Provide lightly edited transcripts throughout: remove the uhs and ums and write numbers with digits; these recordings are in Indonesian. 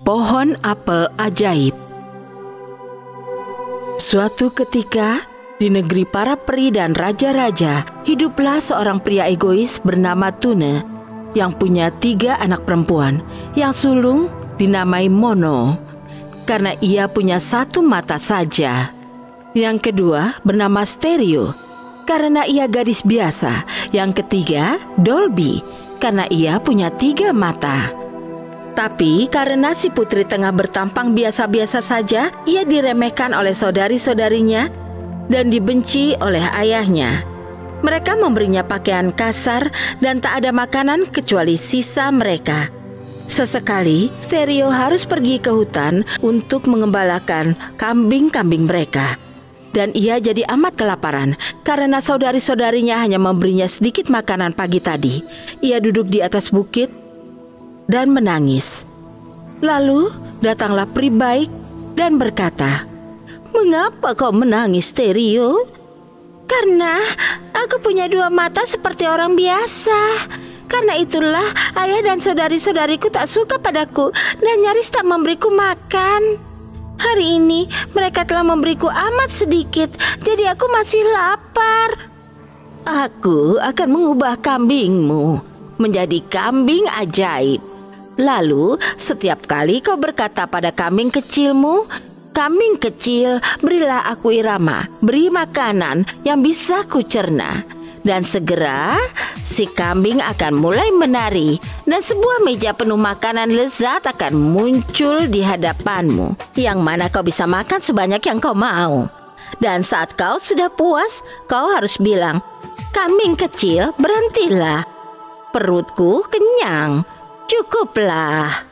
Pohon apel ajaib. Suatu ketika, di negeri para peri dan raja-raja, hiduplah seorang pria egois bernama Tune yang punya 3 anak perempuan yang sulung dinamai Mono karena ia punya 1 mata saja. Yang kedua bernama Stereo karena ia gadis biasa. Yang ketiga Dolby karena ia punya 3 mata. Tapi karena si putri tengah bertampang biasa-biasa saja, ia diremehkan oleh saudari-saudarinya dan dibenci oleh ayahnya. Mereka memberinya pakaian kasar dan tak ada makanan kecuali sisa mereka. Sesekali, Stereo harus pergi ke hutan untuk mengembalakan kambing-kambing mereka. Dan ia jadi amat kelaparan karena saudari-saudarinya hanya memberinya sedikit makanan pagi tadi. Ia duduk di atas bukit dan menangis. Lalu datanglah peri baik dan berkata, "Mengapa kau menangis, Stereo?" "Karena aku punya 2 mata seperti orang biasa. Karena itulah ayah dan saudari-saudariku tak suka padaku dan nyaris tak memberiku makan. Hari ini mereka telah memberiku amat sedikit, jadi aku masih lapar." "Aku akan mengubah kambingmu menjadi kambing ajaib. Lalu setiap kali kau berkata pada kambing kecilmu, 'Kambing kecil, berilah aku irama, beri makanan yang bisa kucerna.' Dan segera si kambing akan mulai menari dan sebuah meja penuh makanan lezat akan muncul di hadapanmu, yang mana kau bisa makan sebanyak yang kau mau. Dan saat kau sudah puas, kau harus bilang, 'Kambing kecil, berhentilah. Perutku kenyang. Cukuplah.'"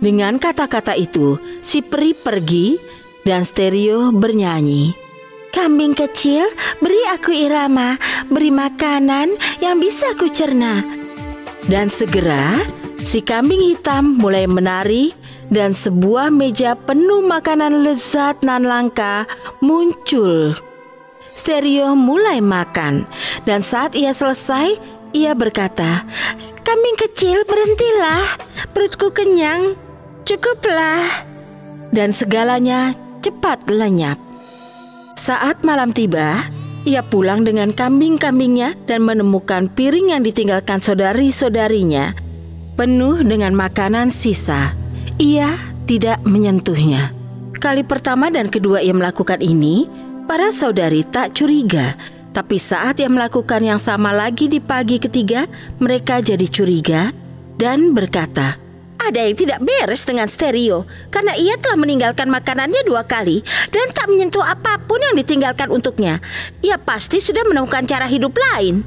Dengan kata-kata itu, si peri pergi dan Stereo bernyanyi, "Kambing kecil, beri aku irama, beri makanan yang bisa kucerna." Dan segera si kambing hitam mulai menari dan sebuah meja penuh makanan lezat nan langka muncul. Stereo mulai makan dan saat ia selesai, ia berkata, "Kambing kecil, berhentilah. Perutku kenyang. Cukuplah." Dan segalanya cepat lenyap. Saat malam tiba, ia pulang dengan kambing-kambingnya dan menemukan piring yang ditinggalkan saudari-saudarinya penuh dengan makanan sisa. Ia tidak menyentuhnya. Kali pertama dan kedua ia melakukan ini, para saudari tak curiga. Tapi saat ia melakukan yang sama lagi di pagi ketiga, mereka jadi curiga dan berkata, "Ada yang tidak beres dengan Stereo karena ia telah meninggalkan makanannya 2 kali dan tak menyentuh apapun yang ditinggalkan untuknya. Ia pasti sudah menemukan cara hidup lain."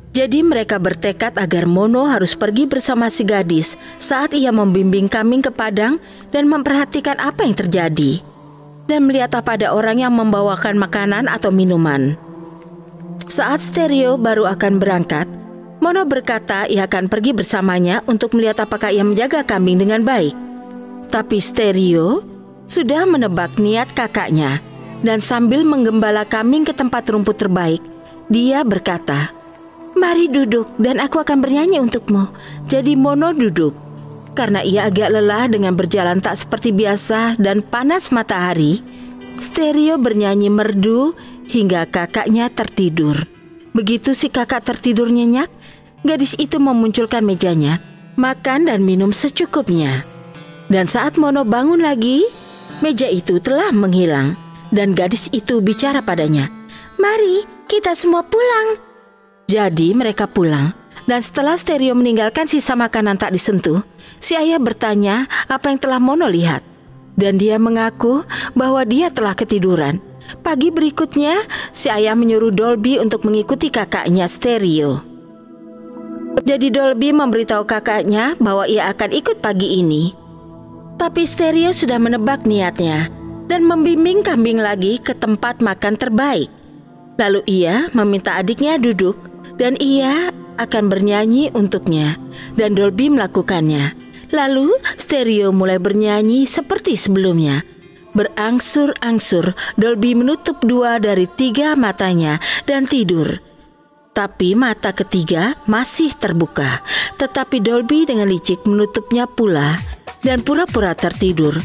Jadi mereka bertekad agar Mono harus pergi bersama si gadis saat ia membimbing kambing ke padang dan memperhatikan apa yang terjadi dan melihat apa ada orang yang membawakan makanan atau minuman. Saat Stereo baru akan berangkat, Mono berkata ia akan pergi bersamanya untuk melihat apakah ia menjaga kambing dengan baik. Tapi Stereo sudah menebak niat kakaknya dan sambil menggembala kambing ke tempat rumput terbaik, dia berkata, "Mari duduk dan aku akan bernyanyi untukmu." Jadi Mono duduk. Karena ia agak lelah dengan berjalan tak seperti biasa dan panas matahari, Stereo bernyanyi merdu hingga kakaknya tertidur. Begitu si kakak tertidur nyenyak, gadis itu memunculkan mejanya, makan dan minum secukupnya. Dan saat Mono bangun lagi, meja itu telah menghilang dan gadis itu bicara padanya, "Mari kita semua pulang." Jadi mereka pulang. Dan setelah Stereo meninggalkan sisa makanan tak disentuh, si ayah bertanya apa yang telah Mono lihat. Dan dia mengaku bahwa dia telah ketiduran. Pagi berikutnya, si ayah menyuruh Dolby untuk mengikuti kakaknya Stereo. Jadi Dolby memberitahu kakaknya bahwa ia akan ikut pagi ini. Tapi Stereo sudah menebak niatnya dan membimbing kambing lagi ke tempat makan terbaik. Lalu ia meminta adiknya duduk dan ia akan bernyanyi untuknya. Dan Dolby melakukannya. Lalu Stereo mulai bernyanyi seperti sebelumnya. Berangsur-angsur Dolby menutup 2 dari 3 matanya dan tidur. Tapi mata ketiga masih terbuka. Tetapi Dolby dengan licik menutupnya pula. dan pura-pura tertidur.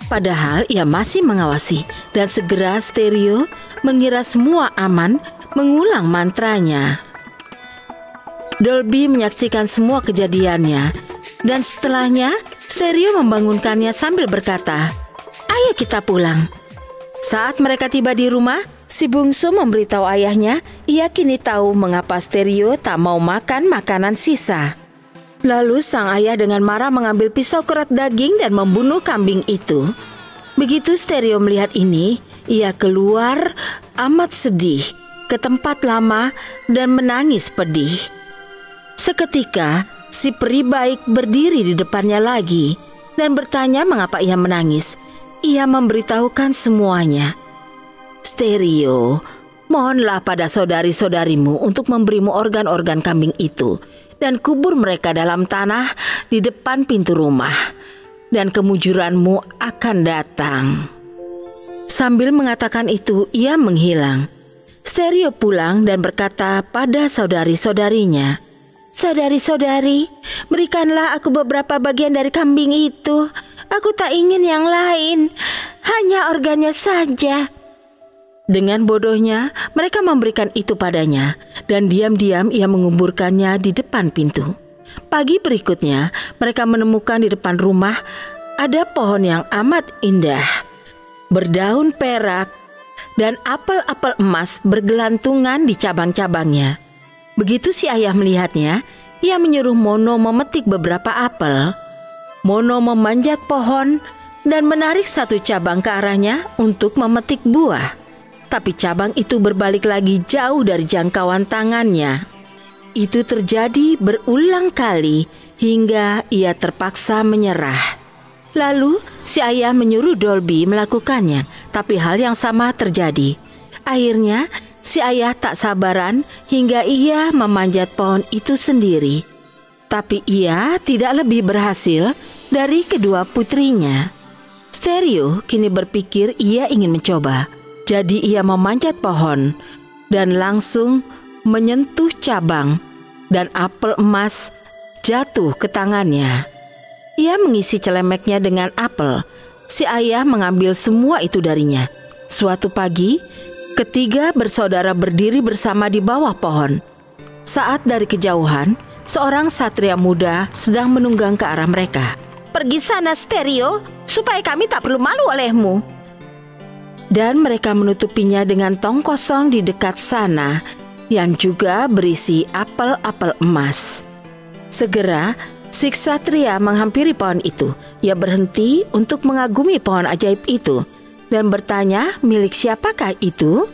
Padahal ia masih mengawasi, dan segera Stereo mengira semua aman mengulang mantranya. Dolby menyaksikan semua kejadiannya, dan setelahnya Stereo membangunkannya sambil berkata, "Ayo kita pulang." Saat mereka tiba di rumah, si bungsu memberitahu ayahnya ia kini tahu mengapa Stereo tak mau makan makanan sisa. Lalu sang ayah dengan marah mengambil pisau kerat daging dan membunuh kambing itu. Begitu Stereo melihat ini, ia keluar amat sedih ke tempat lama dan menangis pedih. Seketika, si peri baik berdiri di depannya lagi dan bertanya mengapa ia menangis. Ia memberitahukan semuanya. "Stereo, mohonlah pada saudari-saudarimu untuk memberimu organ-organ kambing itu dan kubur mereka dalam tanah di depan pintu rumah, dan kemujuranmu akan datang." Sambil mengatakan itu, ia menghilang. Stereo pulang dan berkata pada saudari-saudarinya, "Saudari-saudari, berikanlah aku beberapa bagian dari kambing itu. Aku tak ingin yang lain, hanya organnya saja." Dengan bodohnya, mereka memberikan itu padanya, dan diam-diam ia menguburkannya di depan pintu. Pagi berikutnya, mereka menemukan di depan rumah ada pohon yang amat indah, berdaun perak, dan apel-apel emas bergelantungan di cabang-cabangnya. Begitu si ayah melihatnya, ia menyuruh Mono memetik beberapa apel. Mono memanjat pohon dan menarik satu cabang ke arahnya untuk memetik buah. Tapi cabang itu berbalik lagi jauh dari jangkauan tangannya. Itu terjadi berulang kali hingga ia terpaksa menyerah. Lalu si ayah menyuruh Dolby melakukannya, tapi hal yang sama terjadi. Akhirnya si ayah tak sabaran hingga ia memanjat pohon itu sendiri. Tapi ia tidak lebih berhasil dari kedua putrinya. Stereo kini berpikir ia ingin mencoba. Jadi ia memanjat pohon dan langsung menyentuh cabang, dan apel emas jatuh ke tangannya. Ia mengisi celemeknya dengan apel. Si ayah mengambil semua itu darinya. Suatu pagi, ketiga bersaudara berdiri bersama di bawah pohon. Saat dari kejauhan, seorang satria muda sedang menunggang ke arah mereka. "Pergi sana, Stereo, supaya kami tak perlu malu olehmu." Dan mereka menutupinya dengan tong kosong di dekat sana yang juga berisi apel-apel emas. Segera si ksatria menghampiri pohon itu. Ia berhenti untuk mengagumi pohon ajaib itu dan bertanya milik siapakah itu.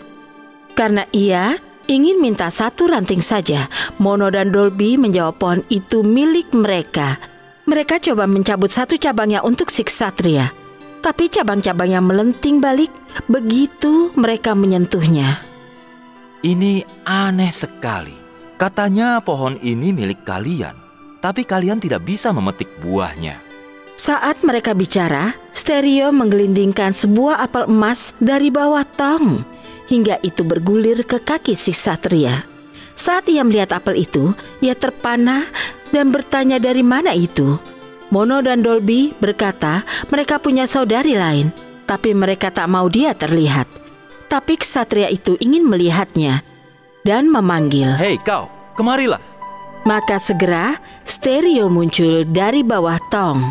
Karena ia ingin minta satu ranting saja, Mono dan Dolby menjawab pohon itu milik mereka. Mereka coba mencabut satu cabangnya untuk si ksatria, tapi cabang-cabangnya melenting balik begitu mereka menyentuhnya. "Ini aneh sekali. Katanya pohon ini milik kalian, tapi kalian tidak bisa memetik buahnya." Saat mereka bicara, Stereo menggelindingkan sebuah apel emas dari bawah tong hingga itu bergulir ke kaki si ksatria. Saat ia melihat apel itu, ia terpana dan bertanya dari mana itu. Mono dan Dolby berkata mereka punya saudari lain, tapi mereka tak mau dia terlihat. Tapi ksatria itu ingin melihatnya dan memanggil, "Hei kau, kemarilah." Maka segera Stereo muncul dari bawah tong.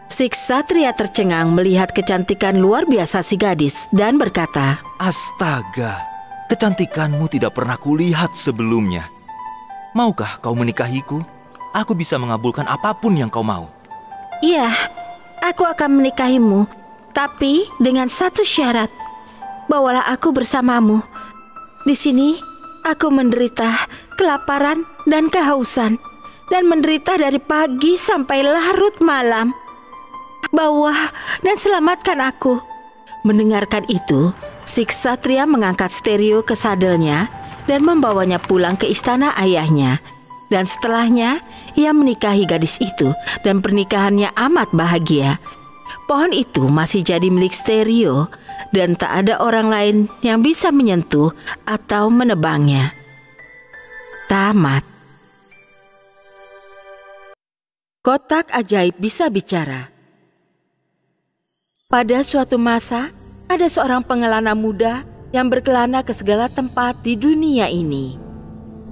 Si ksatria tercengang melihat kecantikan luar biasa si gadis dan berkata, "Astaga, kecantikanmu tidak pernah kulihat sebelumnya. Maukah kau menikahiku? Aku bisa mengabulkan apapun yang kau mau." "Iya, aku akan menikahimu, tapi dengan satu syarat. Bawalah aku bersamamu. Di sini aku menderita kelaparan dan kehausan, dan menderita dari pagi sampai larut malam. Bawa dan selamatkan aku." Mendengarkan itu, si ksatria mengangkat Stereo ke sadelnya dan membawanya pulang ke istana ayahnya. Dan setelahnya, ia menikahi gadis itu dan pernikahannya amat bahagia. Pohon itu masih jadi milik Stereo dan tak ada orang lain yang bisa menyentuh atau menebangnya. Tamat. Kotak ajaib bisa bicara. Pada suatu masa, ada seorang pengelana muda yang berkelana ke segala tempat di dunia ini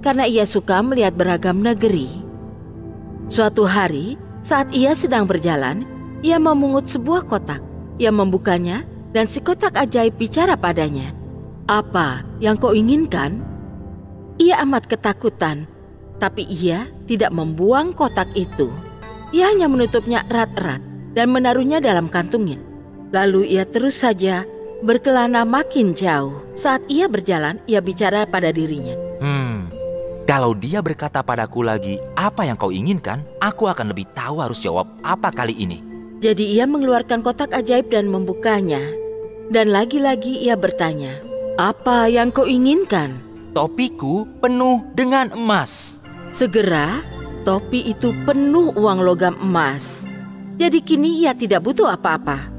karena ia suka melihat beragam negeri. Suatu hari, saat ia sedang berjalan, ia memungut sebuah kotak. Ia membukanya dan si kotak ajaib bicara padanya. "Apa yang kau inginkan?" Ia amat ketakutan, tapi ia tidak membuang kotak itu. Ia hanya menutupnya erat-erat dan menaruhnya dalam kantungnya. Lalu ia terus saja berkelana makin jauh. Saat ia berjalan, ia bicara pada dirinya. Kalau dia berkata padaku lagi, "Apa yang kau inginkan?" Aku akan lebih tahu harus jawab apa kali ini. Jadi ia mengeluarkan kotak ajaib dan membukanya. Dan lagi-lagi ia bertanya, "Apa yang kau inginkan?" "Topiku penuh dengan emas." Segera, topi itu penuh uang logam emas. Jadi kini ia tidak butuh apa-apa.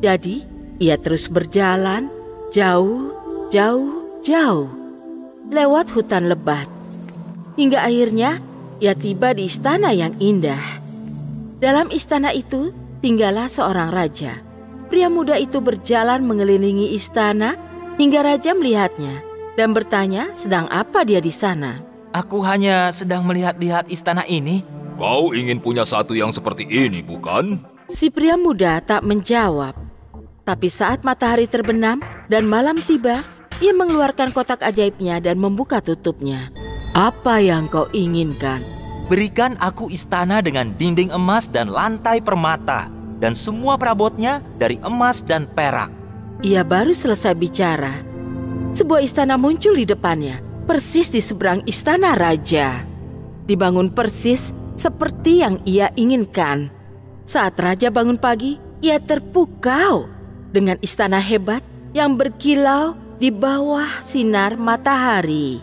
Jadi, ia terus berjalan jauh, lewat hutan lebat. Hingga akhirnya, ia tiba di istana yang indah. Dalam istana itu, tinggallah seorang raja. Pria muda itu berjalan mengelilingi istana hingga raja melihatnya dan bertanya sedang apa dia di sana. "Aku hanya sedang melihat-lihat istana ini." "Kau ingin punya satu yang seperti ini, bukan?" Si pria muda tak menjawab. Tapi saat matahari terbenam dan malam tiba, ia mengeluarkan kotak ajaibnya dan membuka tutupnya. "Apa yang kau inginkan?" "Berikan aku istana dengan dinding emas dan lantai permata, dan semua perabotnya dari emas dan perak." Ia baru selesai bicara, sebuah istana muncul di depannya, persis di seberang istana raja. Dibangun persis seperti yang ia inginkan. Saat raja bangun pagi, ia terpukau dengan istana hebat yang berkilau di bawah sinar matahari.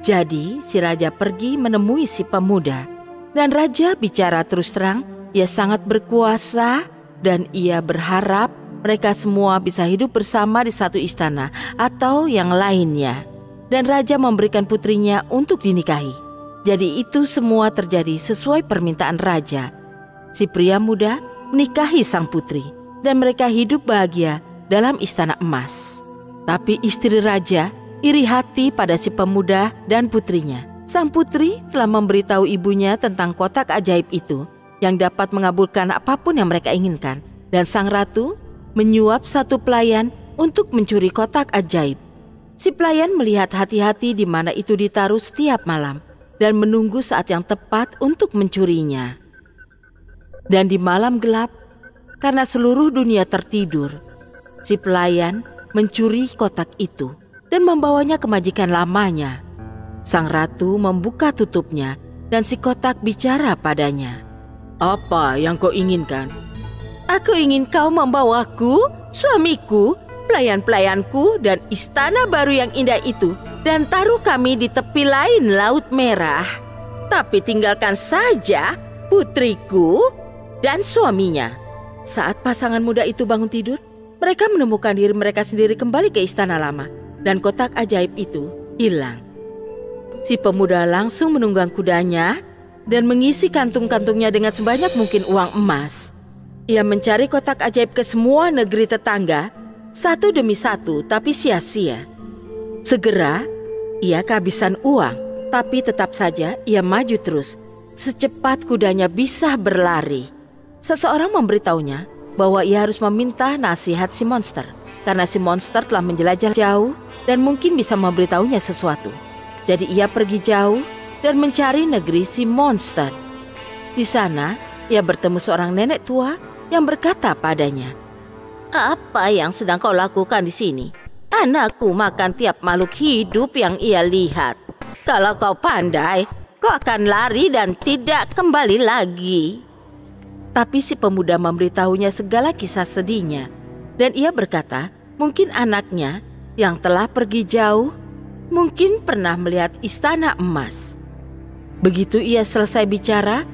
Jadi si raja pergi menemui si pemuda. Dan raja bicara terus terang, ia sangat berkuasa dan ia berharap mereka semua bisa hidup bersama di satu istana atau yang lainnya. Dan raja memberikan putrinya untuk dinikahi. Jadi itu semua terjadi sesuai permintaan raja. Si pria muda menikahi sang putri dan mereka hidup bahagia dalam istana emas. Tapi istri raja iri hati pada si pemuda dan putrinya. Sang putri telah memberitahu ibunya tentang kotak ajaib itu yang dapat mengabulkan apapun yang mereka inginkan. Dan sang ratu menyuap satu pelayan untuk mencuri kotak ajaib. Si pelayan melihat hati-hati di mana itu ditaruh setiap malam dan menunggu saat yang tepat untuk mencurinya. Dan di malam gelap, karena seluruh dunia tertidur, si pelayan mencuri kotak itu dan membawanya ke majikan lamanya. Sang ratu membuka tutupnya dan si kotak bicara padanya. "Apa yang kau inginkan?" "Aku ingin kau membawaku, suamiku, pelayan-pelayanku dan istana baru yang indah itu dan taruh kami di tepi lain Laut Merah. Tapi tinggalkan saja putriku dan suaminya." Saat pasangan muda itu bangun tidur, mereka menemukan diri mereka sendiri kembali ke istana lama. Dan kotak ajaib itu hilang. Si pemuda langsung menunggang kudanya dan mengisi kantung-kantungnya dengan sebanyak mungkin uang emas. Ia mencari kotak ajaib ke semua negeri tetangga, satu demi satu, tapi sia-sia. Segera, ia kehabisan uang, tapi tetap saja ia maju terus. Secepat kudanya bisa berlari. Seseorang memberitahunya bahwa ia harus meminta nasihat si monster, karena si monster telah menjelajah jauh dan mungkin bisa memberitahunya sesuatu. Jadi ia pergi jauh dan mencari negeri si monster. Di sana, ia bertemu seorang nenek tua yang berkata padanya, "Apa yang sedang kau lakukan di sini? Anakku makan tiap makhluk hidup yang ia lihat. Kalau kau pandai, kau akan lari dan tidak kembali lagi." Tapi si pemuda memberitahunya segala kisah sedihnya. Dan ia berkata, mungkin anaknya yang telah pergi jauh, mungkin pernah melihat istana emas. Begitu ia selesai bicara,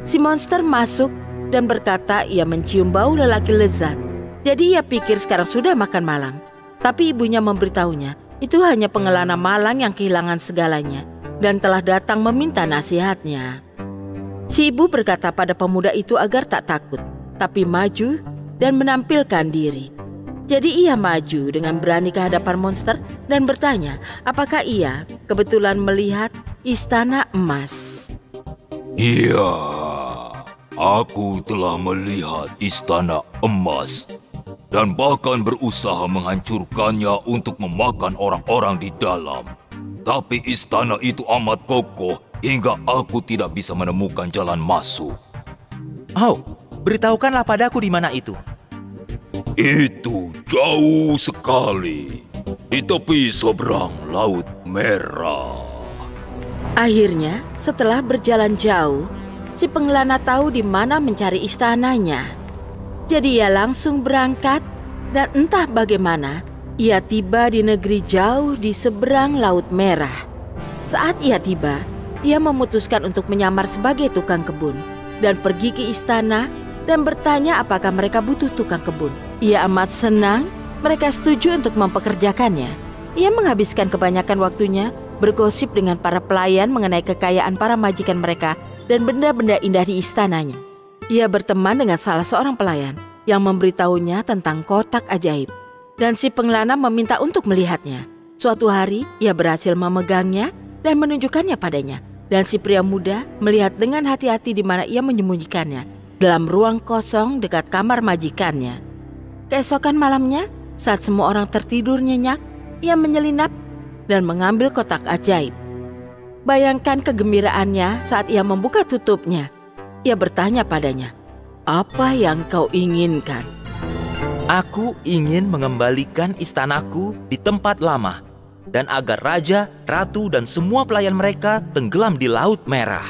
si monster masuk dan berkata ia mencium bau lelaki lezat. Jadi ia pikir sekarang sudah makan malam. Tapi ibunya memberitahunya, itu hanya pengelana malang yang kehilangan segalanya dan telah datang meminta nasihatnya. Si ibu berkata pada pemuda itu agar tak takut, tapi maju dan menampilkan diri. Jadi ia maju dengan berani ke hadapan monster dan bertanya apakah ia kebetulan melihat istana emas. Iya, aku telah melihat istana emas dan bahkan berusaha menghancurkannya untuk memakan orang-orang di dalam. Tapi istana itu amat kokoh hingga aku tidak bisa menemukan jalan masuk. Oh, beritahukanlah padaku di mana itu. Itu jauh sekali, di tepi seberang Laut Merah. Akhirnya, setelah berjalan jauh, si pengelana tahu di mana mencari istananya. Jadi ia langsung berangkat dan entah bagaimana, ia tiba di negeri jauh di seberang Laut Merah. Saat ia tiba, ia memutuskan untuk menyamar sebagai tukang kebun dan pergi ke istana dan bertanya apakah mereka butuh tukang kebun. Ia amat senang mereka setuju untuk mempekerjakannya. Ia menghabiskan kebanyakan waktunya bergosip dengan para pelayan mengenai kekayaan para majikan mereka dan benda-benda indah di istananya. Ia berteman dengan salah seorang pelayan yang memberitahunya tentang kotak ajaib. Dan si pengelana meminta untuk melihatnya. Suatu hari ia berhasil memegangnya dan menunjukkannya padanya. Dan si pria muda melihat dengan hati-hati di mana ia menyembunyikannya, dalam ruang kosong dekat kamar majikannya. Keesokan malamnya, saat semua orang tertidur nyenyak, ia menyelinap dan mengambil kotak ajaib. Bayangkan kegembiraannya saat ia membuka tutupnya. Ia bertanya padanya, "Apa yang kau inginkan?" Aku ingin mengembalikan istanaku di tempat lama dan agar raja, ratu, dan semua pelayan mereka tenggelam di Laut Merah.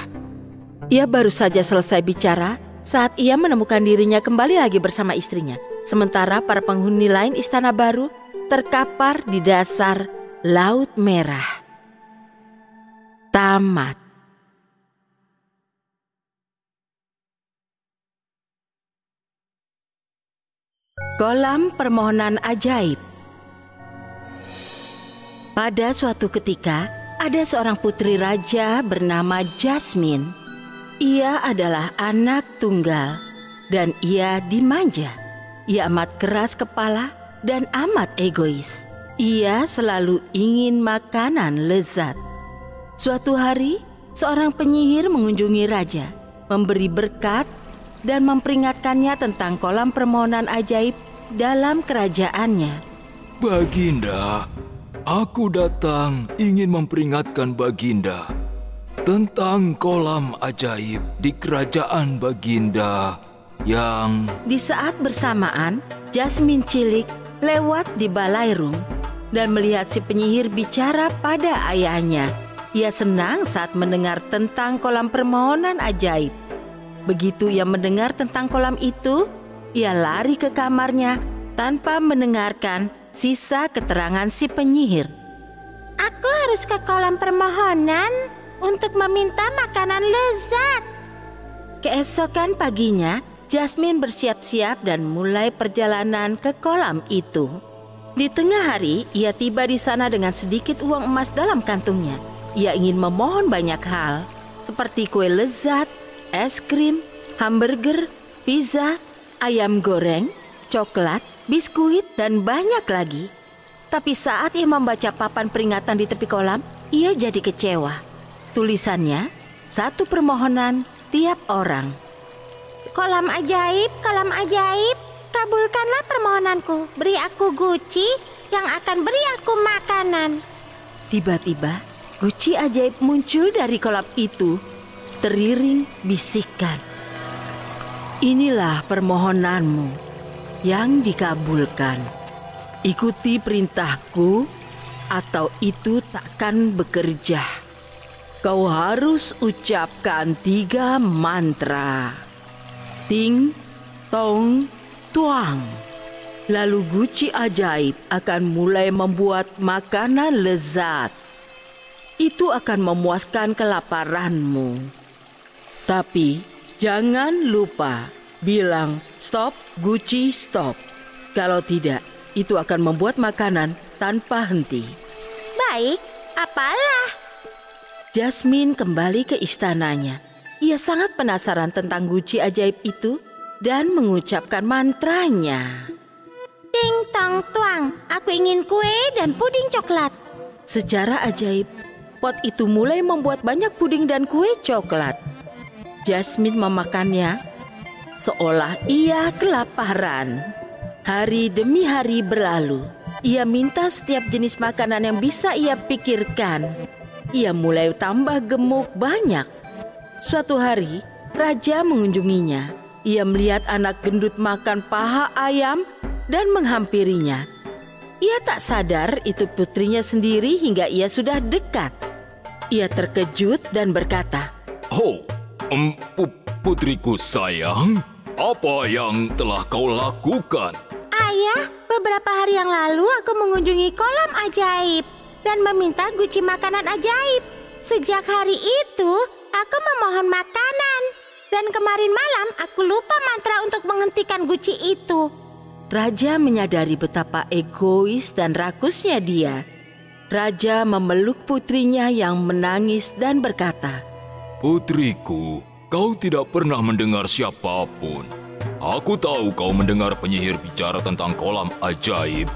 Ia baru saja selesai bicara saat ia menemukan dirinya kembali lagi bersama istrinya. Sementara para penghuni lain istana baru terkapar di dasar Laut Merah. Tamat. Kolam permohonan ajaib. Pada suatu ketika, ada seorang putri raja bernama Jasmine. Ia adalah anak tunggal dan ia dimanja. Ia amat keras kepala dan amat egois. Ia selalu ingin makanan lezat. Suatu hari, seorang penyihir mengunjungi raja, memberi berkat dan memperingatkannya tentang kolam permohonan ajaib dalam kerajaannya. Baginda, aku datang ingin memperingatkan Baginda tentang kolam ajaib di kerajaan Baginda yang... Di saat bersamaan, Jasmine cilik lewat di balairung dan melihat si penyihir bicara pada ayahnya. Ia senang saat mendengar tentang kolam permohonan ajaib. Begitu ia mendengar tentang kolam itu, ia lari ke kamarnya tanpa mendengarkan sisa keterangan si penyihir. Aku harus ke kolam permohonan untuk meminta makanan lezat. Keesokan paginya, Jasmine bersiap-siap dan mulai perjalanan ke kolam itu. Di tengah hari, ia tiba di sana dengan sedikit uang emas dalam kantungnya. Ia ingin memohon banyak hal, seperti kue lezat, es krim, hamburger, pizza, ayam goreng, coklat, biskuit, dan banyak lagi. Tapi saat ia membaca papan peringatan di tepi kolam, ia jadi kecewa. Tulisannya, satu permohonan tiap orang. Kolam ajaib, kabulkanlah permohonanku. Beri aku guci yang akan beri aku makanan. Tiba-tiba, guci ajaib muncul dari kolam itu, teriring bisikan. Inilah permohonanmu yang dikabulkan. Ikuti perintahku atau itu takkan bekerja. Kau harus ucapkan 3 mantra. Ting, tong, tuang. Lalu guci ajaib akan mulai membuat makanan lezat. Itu akan memuaskan kelaparanmu. Tapi jangan lupa bilang stop, guci stop. Kalau tidak, itu akan membuat makanan tanpa henti. Baik, apalah? Jasmine kembali ke istananya. Ia sangat penasaran tentang guci ajaib itu dan mengucapkan mantranya. Ting tong tuang, aku ingin kue dan puding coklat. Secara ajaib, pot itu mulai membuat banyak puding dan kue coklat. Jasmine memakannya seolah ia kelaparan. Hari demi hari berlalu. Ia minta setiap jenis makanan yang bisa ia pikirkan. Ia mulai tambah gemuk banyak. Suatu hari, raja mengunjunginya. Ia melihat anak gendut makan paha ayam dan menghampirinya. Ia tak sadar itu putrinya sendiri hingga ia sudah dekat. Ia terkejut dan berkata, "Oh, putriku sayang, apa yang telah kau lakukan?" Ayah, beberapa hari yang lalu aku mengunjungi kolam ajaib dan meminta guci makanan ajaib. Sejak hari itu, aku memohon makanan. Dan kemarin malam aku lupa mantra untuk menghentikan guci itu. Raja menyadari betapa egois dan rakusnya dia. Raja memeluk putrinya yang menangis dan berkata, "Putriku, kau tidak pernah mendengar siapapun. Aku tahu kau mendengar penyihir bicara tentang kolam ajaib,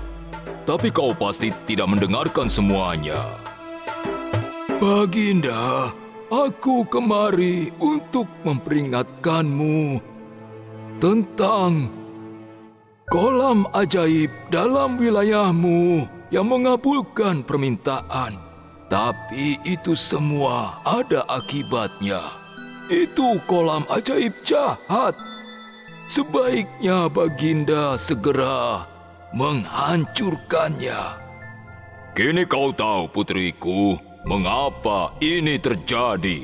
tapi kau pasti tidak mendengarkan semuanya." "Baginda, aku kemari untuk memperingatkanmu tentang kolam ajaib dalam wilayahmu yang mengabulkan permintaan. Tapi itu semua ada akibatnya. Itu kolam ajaib jahat. Sebaiknya Baginda segera menghancurkannya." "Kini kau tahu, putriku, mengapa ini terjadi."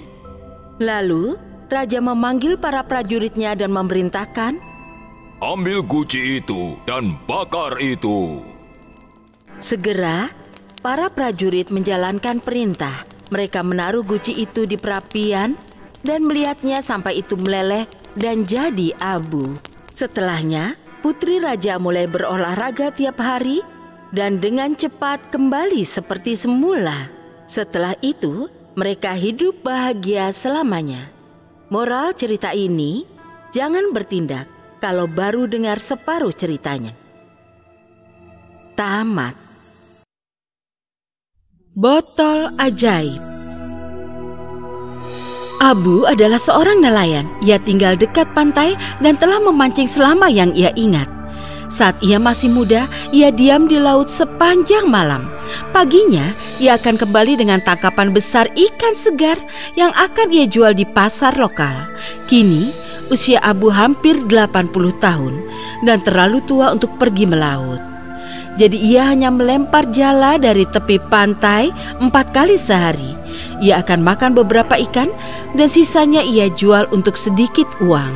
Lalu, raja memanggil para prajuritnya dan memerintahkan, "Ambil guci itu dan bakar itu." Segera, para prajurit menjalankan perintah. Mereka menaruh guci itu di perapian dan melihatnya sampai itu meleleh dan jadi abu. Setelahnya, putri raja mulai berolahraga tiap hari dan dengan cepat kembali seperti semula. Setelah itu, mereka hidup bahagia selamanya. Moral cerita ini, jangan bertindak kalau baru dengar separuh ceritanya. Tamat. Botol ajaib. Abu adalah seorang nelayan. Ia tinggal dekat pantai dan telah memancing selama yang ia ingat. Saat ia masih muda, ia diam di laut sepanjang malam. Paginya, ia akan kembali dengan tangkapan besar ikan segar yang akan ia jual di pasar lokal. Kini, usia Abu hampir 80 tahun dan terlalu tua untuk pergi melaut. Jadi ia hanya melempar jala dari tepi pantai 4 kali sehari. Ia akan makan beberapa ikan dan sisanya ia jual untuk sedikit uang.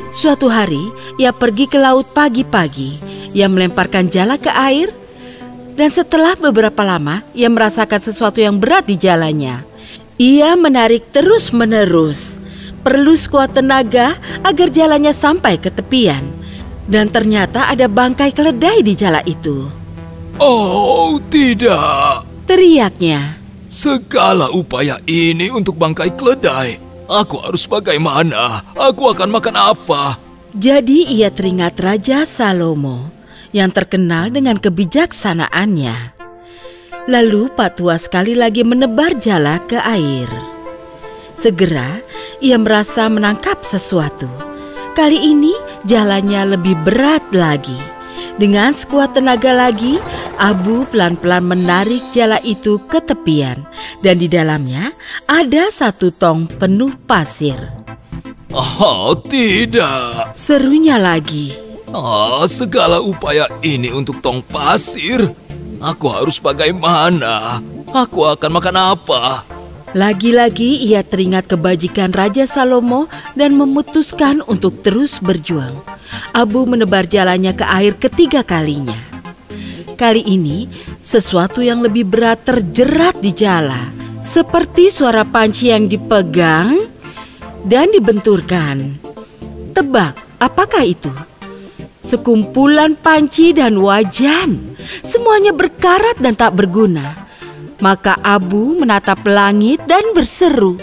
Suatu hari, ia pergi ke laut pagi-pagi. Ia melemparkan jala ke air dan setelah beberapa lama, ia merasakan sesuatu yang berat di jalannya. Ia menarik terus-menerus. Perlu sekuat tenaga agar jalannya sampai ke tepian. Dan ternyata ada bangkai keledai di jala itu. "Oh, tidak!" teriaknya. "Segala upaya ini untuk bangkai keledai. Aku harus bagaimana? Aku akan makan apa?" Jadi ia teringat Raja Salomo yang terkenal dengan kebijaksanaannya. Lalu Pak Tua sekali lagi menebar jala ke air. Segera ia merasa menangkap sesuatu. Kali ini jalannya lebih berat lagi. Dengan sekuat tenaga lagi, Abu pelan-pelan menarik jala itu ke tepian. Dan di dalamnya ada satu tong penuh pasir. "Oh, tidak!" serunya lagi. Segala upaya ini untuk tong pasir. Aku harus bagaimana? Aku akan makan apa? Lagi-lagi ia teringat kebajikan Raja Salomo dan memutuskan untuk terus berjuang. Abu menebar jalannya ke air ketiga kalinya. Kali ini sesuatu yang lebih berat terjerat di jala. Seperti suara panci yang dipegang dan dibenturkan. Tebak, apakah itu? Sekumpulan panci dan wajan. Semuanya berkarat dan tak berguna. Maka Abu menatap langit dan berseru,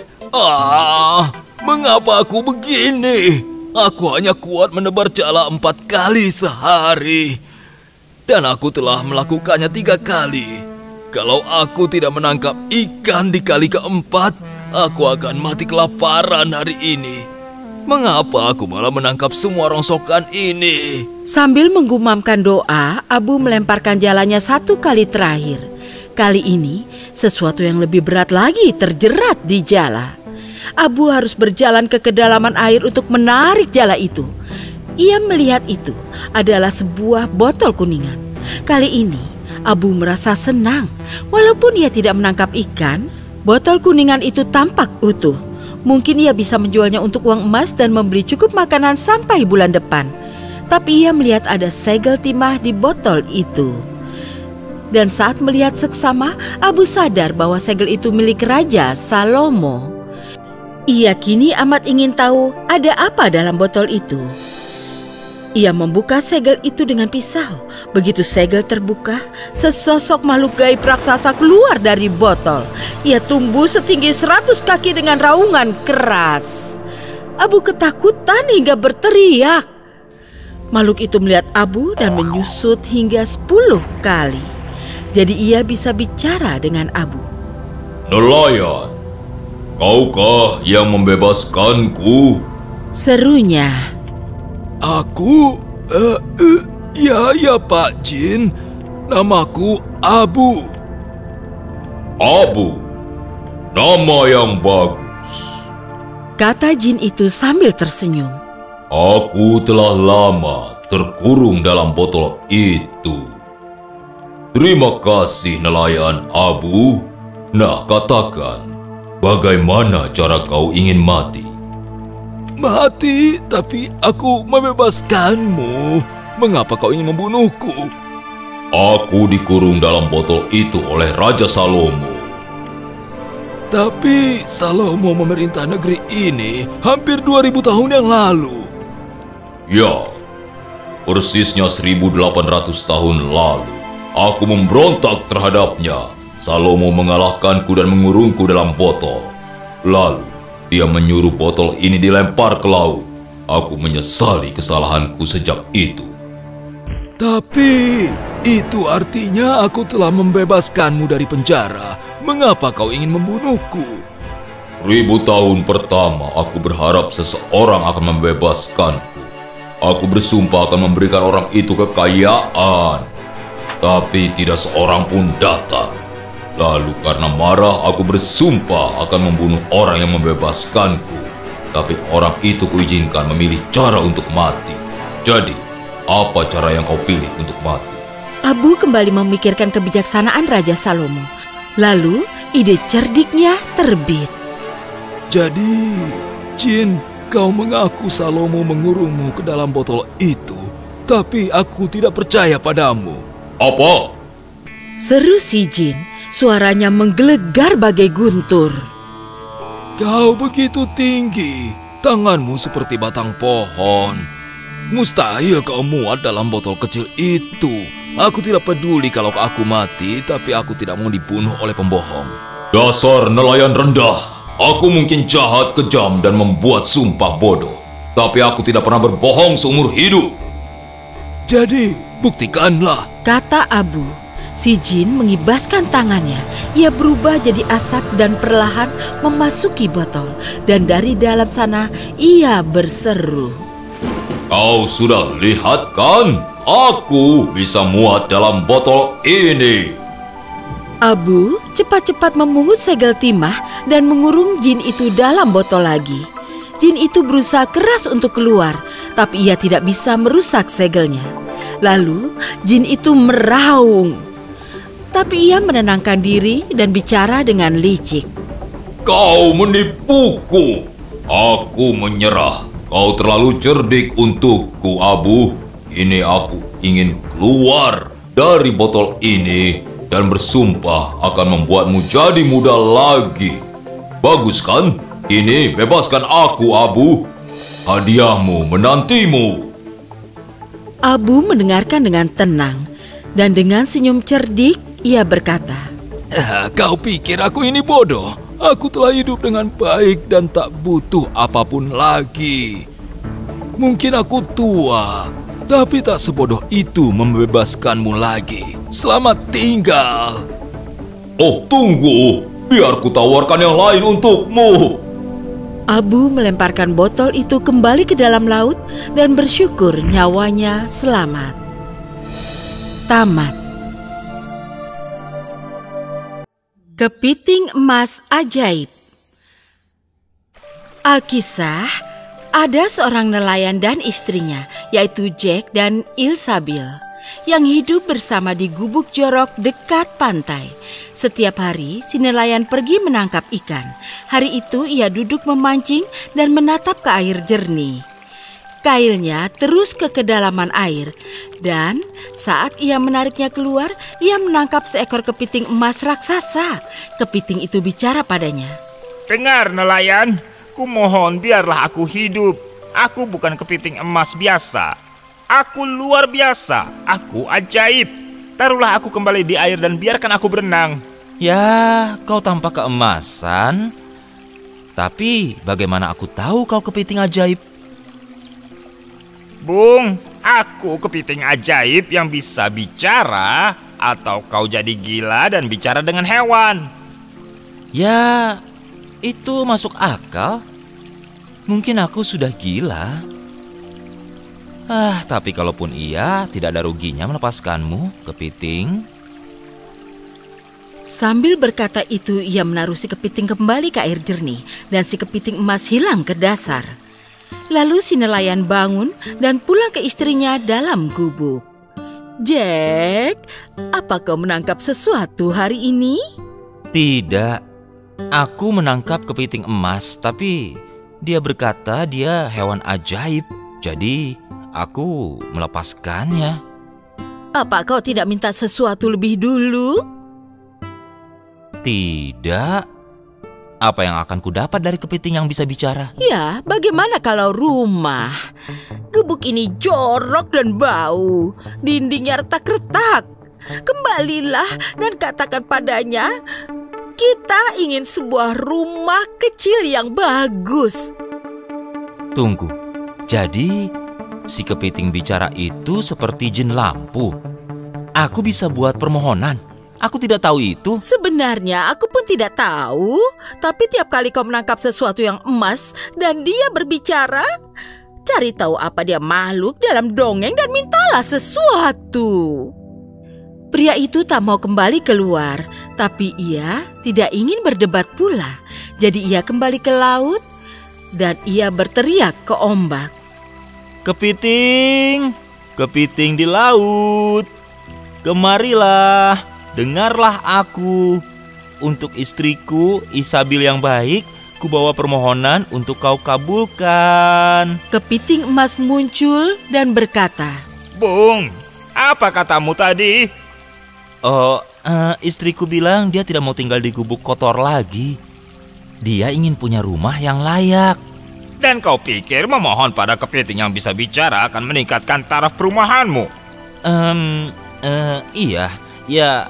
Mengapa aku begini? Aku hanya kuat menebar jala 4 kali sehari. Dan aku telah melakukannya 3 kali. Kalau aku tidak menangkap ikan di kali keempat, aku akan mati kelaparan hari ini. Mengapa aku malah menangkap semua rongsokan ini? Sambil menggumamkan doa, Abu melemparkan jalannya 1 kali terakhir. Kali ini, sesuatu yang lebih berat lagi terjerat di jala. Abu harus berjalan ke kedalaman air untuk menarik jala itu. Ia melihat itu adalah sebuah botol kuningan. Kali ini, Abu merasa senang. Walaupun ia tidak menangkap ikan, botol kuningan itu tampak utuh. Mungkin ia bisa menjualnya untuk uang emas dan membeli cukup makanan sampai bulan depan. Tapi ia melihat ada segel timah di botol itu. Dan saat melihat seksama, Abu sadar bahwa segel itu milik Raja Salomo. Ia kini amat ingin tahu ada apa dalam botol itu. Ia membuka segel itu dengan pisau. Begitu segel terbuka, sesosok makhluk gaib raksasa keluar dari botol. Ia tumbuh setinggi 100 kaki dengan raungan keras. Abu ketakutan hingga berteriak. Makhluk itu melihat Abu dan menyusut hingga 10 kali. Jadi ia bisa bicara dengan Abu. Nelayan, kaukah yang membebaskanku? Serunya. Aku? Ya Pak Jin. Namaku Abu. Abu? Nama yang bagus. Kata jin itu sambil tersenyum. Aku telah lama terkurung dalam botol itu. Terima kasih nelayan Abu. Nah, katakan, bagaimana cara kau ingin mati? Mati, tapi aku membebaskanmu. Mengapa kau ingin membunuhku? Aku dikurung dalam botol itu oleh Raja Salomo. Tapi Salomo memerintah negeri ini hampir 2000 tahun yang lalu. Ya, persisnya 1800 tahun lalu. Aku memberontak terhadapnya. Salomo mengalahkanku dan mengurungku dalam botol. Lalu, dia menyuruh botol ini dilempar ke laut. Aku menyesali kesalahanku sejak itu. Tapi, itu artinya aku telah membebaskanmu dari penjara. Mengapa kau ingin membunuhku? 1000 tahun pertama, aku berharap seseorang akan membebaskanku. Aku bersumpah akan memberikan orang itu kekayaan. Tapi tidak seorang pun datang. Lalu karena marah aku bersumpah akan membunuh orang yang membebaskanku. Tapi orang itu kuizinkan memilih cara untuk mati. Jadi, apa cara yang kau pilih untuk mati? Abu kembali memikirkan kebijaksanaan Raja Salomo. Lalu ide cerdiknya terbit. Jadi, Jin, kau mengaku Salomo mengurungmu ke dalam botol itu. Tapi aku tidak percaya padamu. Apa? Seru si jin, suaranya menggelegar bagai guntur. Kau begitu tinggi, tanganmu seperti batang pohon. Mustahil kau muat dalam botol kecil itu. Aku tidak peduli kalau aku mati, tapi aku tidak mau dibunuh oleh pembohong. Dasar nelayan rendah. Aku mungkin jahat, kejam, dan membuat sumpah bodoh. Tapi aku tidak pernah berbohong seumur hidup. Jadi, buktikanlah, kata Abu. Si jin mengibaskan tangannya. Ia berubah jadi asap dan perlahan memasuki botol. Dan dari dalam sana ia berseru. Kau sudah lihat kan? Aku bisa muat dalam botol ini. Abu cepat-cepat memungut segel timah dan mengurung jin itu dalam botol lagi. Jin itu berusaha keras untuk keluar, tapi ia tidak bisa merusak segelnya. Lalu jin itu meraung. Tapi ia menenangkan diri dan bicara dengan licik. Kau menipuku. Aku menyerah. Kau terlalu cerdik untukku, Abu. Ini aku ingin keluar dari botol ini dan bersumpah akan membuatmu jadi muda lagi. Bagus kan? Ini bebaskan aku, Abu. Hadiahmu menantimu. Abu mendengarkan dengan tenang dan dengan senyum cerdik ia berkata, Kau pikir aku ini bodoh? Aku telah hidup dengan baik dan tak butuh apapun lagi. Mungkin aku tua, tapi tak sebodoh itu membebaskanmu lagi. Selamat tinggal. Oh, tunggu. Biar ku tawarkan yang lain untukmu. Abu melemparkan botol itu kembali ke dalam laut dan bersyukur nyawanya selamat. Tamat. Kepiting emas ajaib. Alkisah, ada seorang nelayan dan istrinya, yaitu Jack dan Ilsabil, yang hidup bersama di gubuk jorok dekat pantai. Setiap hari, si nelayan pergi menangkap ikan. Hari itu ia duduk memancing dan menatap ke air jernih. Kailnya terus ke kedalaman air, dan saat ia menariknya keluar, ia menangkap seekor kepiting emas raksasa. Kepiting itu bicara padanya. Dengar nelayan, kumohon biarlah aku hidup. Aku bukan kepiting emas biasa. Aku luar biasa, aku ajaib. Taruhlah aku kembali di air dan biarkan aku berenang. Ya, kau tampak keemasan. Tapi bagaimana aku tahu kau kepiting ajaib? Bung, aku kepiting ajaib yang bisa bicara. Atau kau jadi gila dan bicara dengan hewan? Ya, itu masuk akal. Mungkin aku sudah gila. Tapi kalaupun iya, tidak ada ruginya melepaskanmu, kepiting. Sambil berkata itu, ia menaruh si kepiting kembali ke air jernih, dan si kepiting emas hilang ke dasar. Lalu si nelayan bangun dan pulang ke istrinya dalam gubuk. Jack, apa kau menangkap sesuatu hari ini? Tidak, aku menangkap kepiting emas, tapi dia berkata dia hewan ajaib, jadi aku melepaskannya. Apa kau tidak minta sesuatu lebih dulu? Tidak. Apa yang akan kudapat dari kepiting yang bisa bicara? Ya, bagaimana kalau rumah? Gubuk ini jorok dan bau. Dindingnya retak-retak. Kembalilah dan katakan padanya, kita ingin sebuah rumah kecil yang bagus. Tunggu, jadi si kepiting bicara itu seperti jin lampu. Aku bisa buat permohonan. Aku tidak tahu itu. Sebenarnya aku pun tidak tahu. Tapi tiap kali kau menangkap sesuatu yang emas dan dia berbicara, cari tahu apa dia makhluk dalam dongeng dan mintalah sesuatu. Pria itu tak mau kembali keluar, tapi ia tidak ingin berdebat pula. Jadi ia kembali ke laut dan ia berteriak ke ombak. Kepiting, kepiting di laut, kemarilah. Dengarlah aku, untuk istriku Ilsabil yang baik, ku bawa permohonan untuk kau kabulkan. Kepiting emas muncul dan berkata, Bung, apa katamu tadi? Istriku bilang dia tidak mau tinggal di gubuk kotor lagi. Dia ingin punya rumah yang layak. Dan kau pikir memohon pada kepiting yang bisa bicara akan meningkatkan taraf perumahanmu? Iya, ya.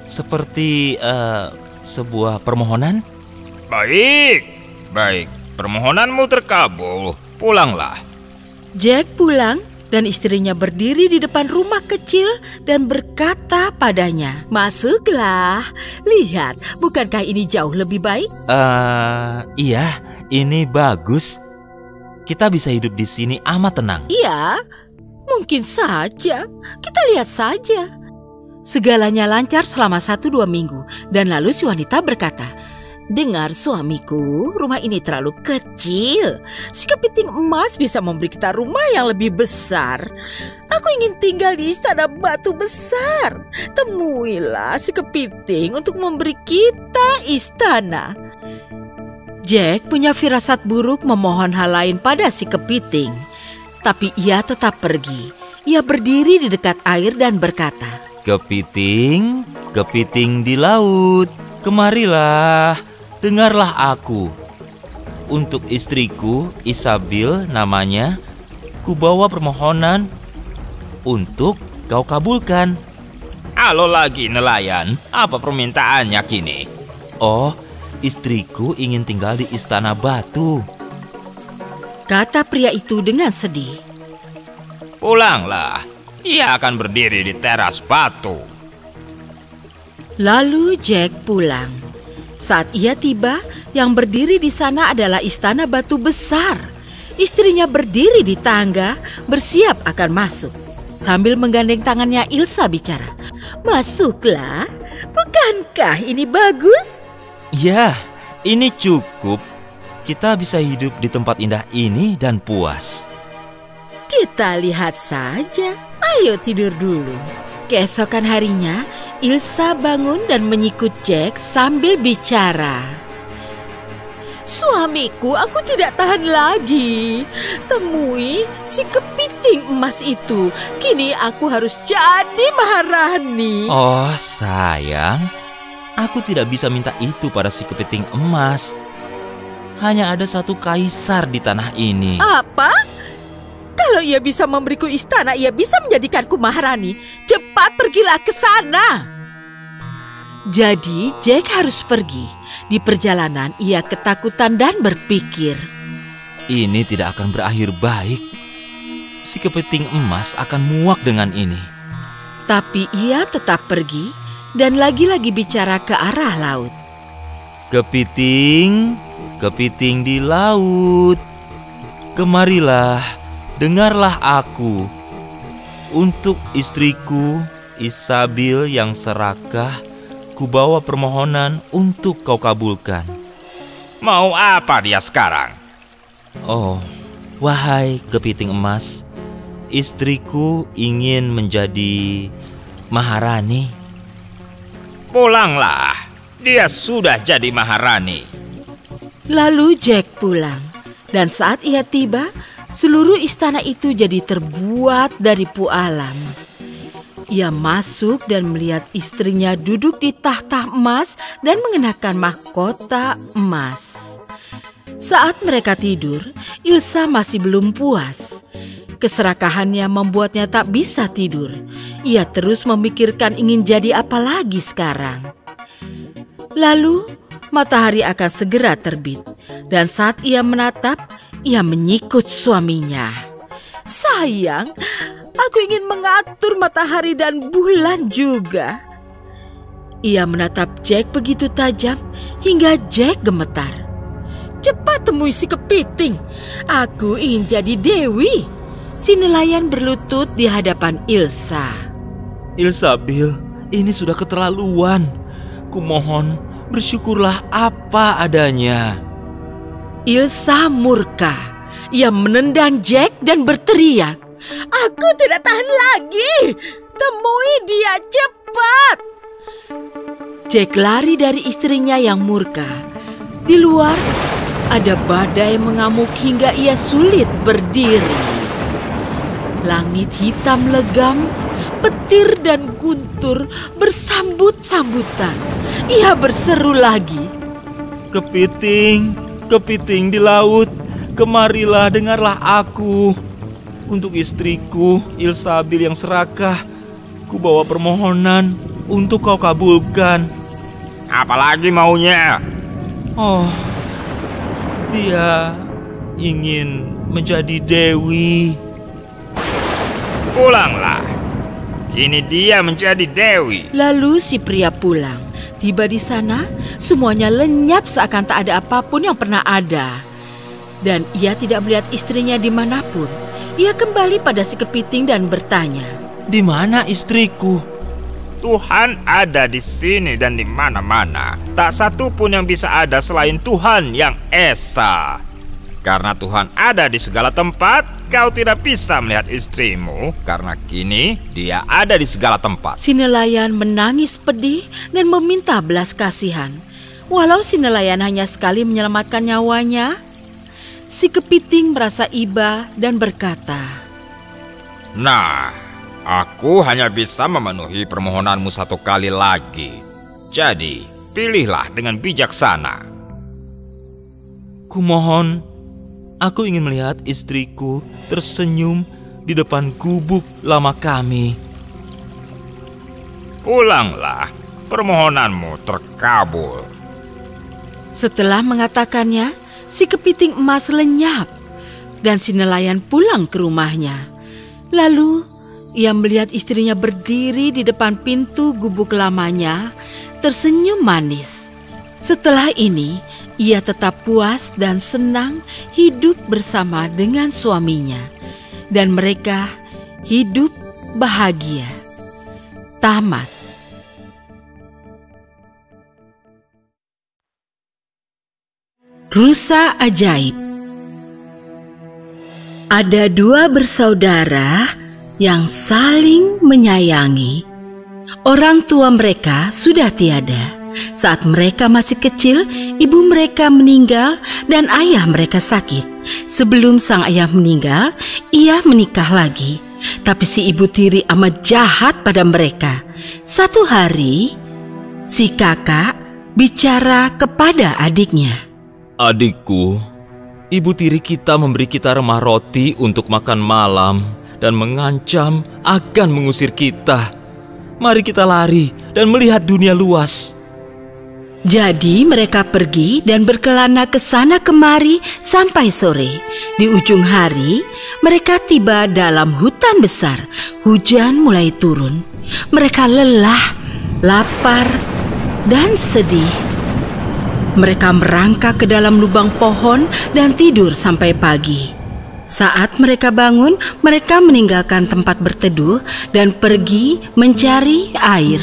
Seperti sebuah permohonan? Baik, permohonanmu terkabul. Pulanglah. Jack pulang dan istrinya berdiri di depan rumah kecil dan berkata padanya, masuklah, lihat, bukankah ini jauh lebih baik? Iya, ini bagus. Kita bisa hidup di sini amat tenang. Iya, mungkin saja. Kita lihat saja. Segalanya lancar selama 1-2 minggu, dan lalu si wanita berkata, dengar suamiku, rumah ini terlalu kecil. Si kepiting emas bisa memberi kita rumah yang lebih besar. Aku ingin tinggal di istana batu besar. Temuilah si kepiting untuk memberi kita istana. Jack punya firasat buruk memohon hal lain pada si kepiting. Tapi ia tetap pergi. Ia berdiri di dekat air dan berkata, kepiting, kepiting di laut, kemarilah, dengarlah aku. Untuk istriku, Ilsabil namanya, ku bawa permohonan untuk kau kabulkan. Halo lagi nelayan, apa permintaannya kini? Oh, Istriku ingin tinggal di istana batu. Kata pria itu dengan sedih. Pulanglah, ia akan berdiri di teras batu. Lalu Jack pulang. Saat ia tiba, yang berdiri di sana adalah istana batu besar. Istrinya berdiri di tangga, bersiap akan masuk. Sambil menggandeng tangannya, Ilsa bicara. "Masuklah, bukankah ini bagus?" Ya, ini cukup. Kita bisa hidup di tempat indah ini dan puas. Kita lihat saja. Ayo tidur dulu. Keesokan harinya, Ilsa bangun dan menyikut Jack sambil bicara. "Suamiku, aku tidak tahan lagi. Temui si kepiting emas itu. Kini aku harus jadi maharani." Oh sayang, aku tidak bisa minta itu pada si kepiting emas. Hanya ada satu kaisar di tanah ini. Apa? Kalau ia bisa memberiku istana, ia bisa menjadikanku maharani. Cepat pergilah ke sana. Jadi Jack harus pergi. Di perjalanan ia ketakutan dan berpikir, Ini tidak akan berakhir baik. Si kepiting emas akan muak dengan ini. tapi ia tetap pergi dan lagi-lagi bicara ke arah laut. Kepiting, kepiting di laut, kemarilah, dengarlah aku. Untuk istriku, Isabil yang serakah, kubawa permohonan untuk kau kabulkan. Mau apa dia sekarang? Oh, wahai kepiting emas, istriku ingin menjadi maharani. Pulanglah, dia sudah jadi maharani. Lalu Jack pulang, dan saat ia tiba, seluruh istana itu jadi terbuat dari pualam. Ia masuk dan melihat istrinya duduk di tahta emas dan mengenakan mahkota emas. Saat mereka tidur, Ilsa masih belum puas. Keserakahannya membuatnya tak bisa tidur. Ia terus memikirkan ingin jadi apa lagi sekarang. Lalu matahari akan segera terbit, dan saat ia menatap, ia menyikut suaminya. "Sayang, aku ingin mengatur matahari dan bulan juga." Ia menatap Jack begitu tajam hingga Jack gemetar. "Cepat temui si kepiting. Aku ingin jadi dewi." Si nelayan berlutut di hadapan Ilsa. Ilsabil, ini sudah keterlaluan. Kumohon, bersyukurlah apa adanya. Ilsa murka. Ia menendang Jack dan berteriak, "Aku tidak tahan lagi. Temui dia cepat." Jack lari dari istrinya yang murka. Di luar, ada badai mengamuk hingga ia sulit berdiri. Langit hitam legam, petir dan guntur bersambut-sambutan. Ia berseru lagi, Kepiting, kepiting di laut, kemarilah dengarlah aku. Untuk istriku, Ilsabil yang serakah, kubawa permohonan untuk kau kabulkan. Apalagi maunya? Oh, dia ingin menjadi dewi. Pulanglah. Kini dia menjadi dewi. Lalu si pria pulang. Tiba di sana, semuanya lenyap seakan tak ada apapun yang pernah ada. Dan ia tidak melihat istrinya dimanapun. Ia kembali pada si kepiting dan bertanya, Di mana istriku? Tuhan ada di sini dan di mana-mana. Tak satu pun yang bisa ada selain Tuhan yang Esa. Karena Tuhan ada di segala tempat, kau tidak bisa melihat istrimu, karena kini dia ada di segala tempat. si nelayan menangis pedih dan meminta belas kasihan. Walau si nelayan hanya sekali menyelamatkan nyawanya, si kepiting merasa iba dan berkata, Nah, aku hanya bisa memenuhi permohonanmu satu kali lagi. Jadi, pilihlah dengan bijaksana. Kumohon, aku ingin melihat istriku tersenyum di depan gubuk lama kami. Pulanglah, permohonanmu terkabul. Setelah mengatakannya, si kepiting emas lenyap dan si nelayan pulang ke rumahnya. Lalu ia melihat istrinya berdiri di depan pintu gubuk lamanya, tersenyum manis. Setelah ini, ia tetap puas dan senang hidup bersama dengan suaminya. Dan mereka hidup bahagia. Tamat. Rusa ajaib. Ada dua bersaudara yang saling menyayangi. Orang tua mereka sudah tiada. Saat mereka masih kecil, ibu mereka meninggal dan ayah mereka sakit. Sebelum sang ayah meninggal, ia menikah lagi. Tapi si ibu tiri amat jahat pada mereka. Suatu hari, si kakak bicara kepada adiknya. Adikku, ibu tiri kita memberi kita remah roti untuk makan malam dan mengancam akan mengusir kita. Mari kita lari dan melihat dunia luas. Jadi mereka pergi dan berkelana ke sana kemari sampai sore. Di ujung hari, mereka tiba dalam hutan besar. Hujan mulai turun. Mereka lelah, lapar, dan sedih. Mereka merangkak ke dalam lubang pohon dan tidur sampai pagi. Saat mereka bangun, mereka meninggalkan tempat berteduh dan pergi mencari air.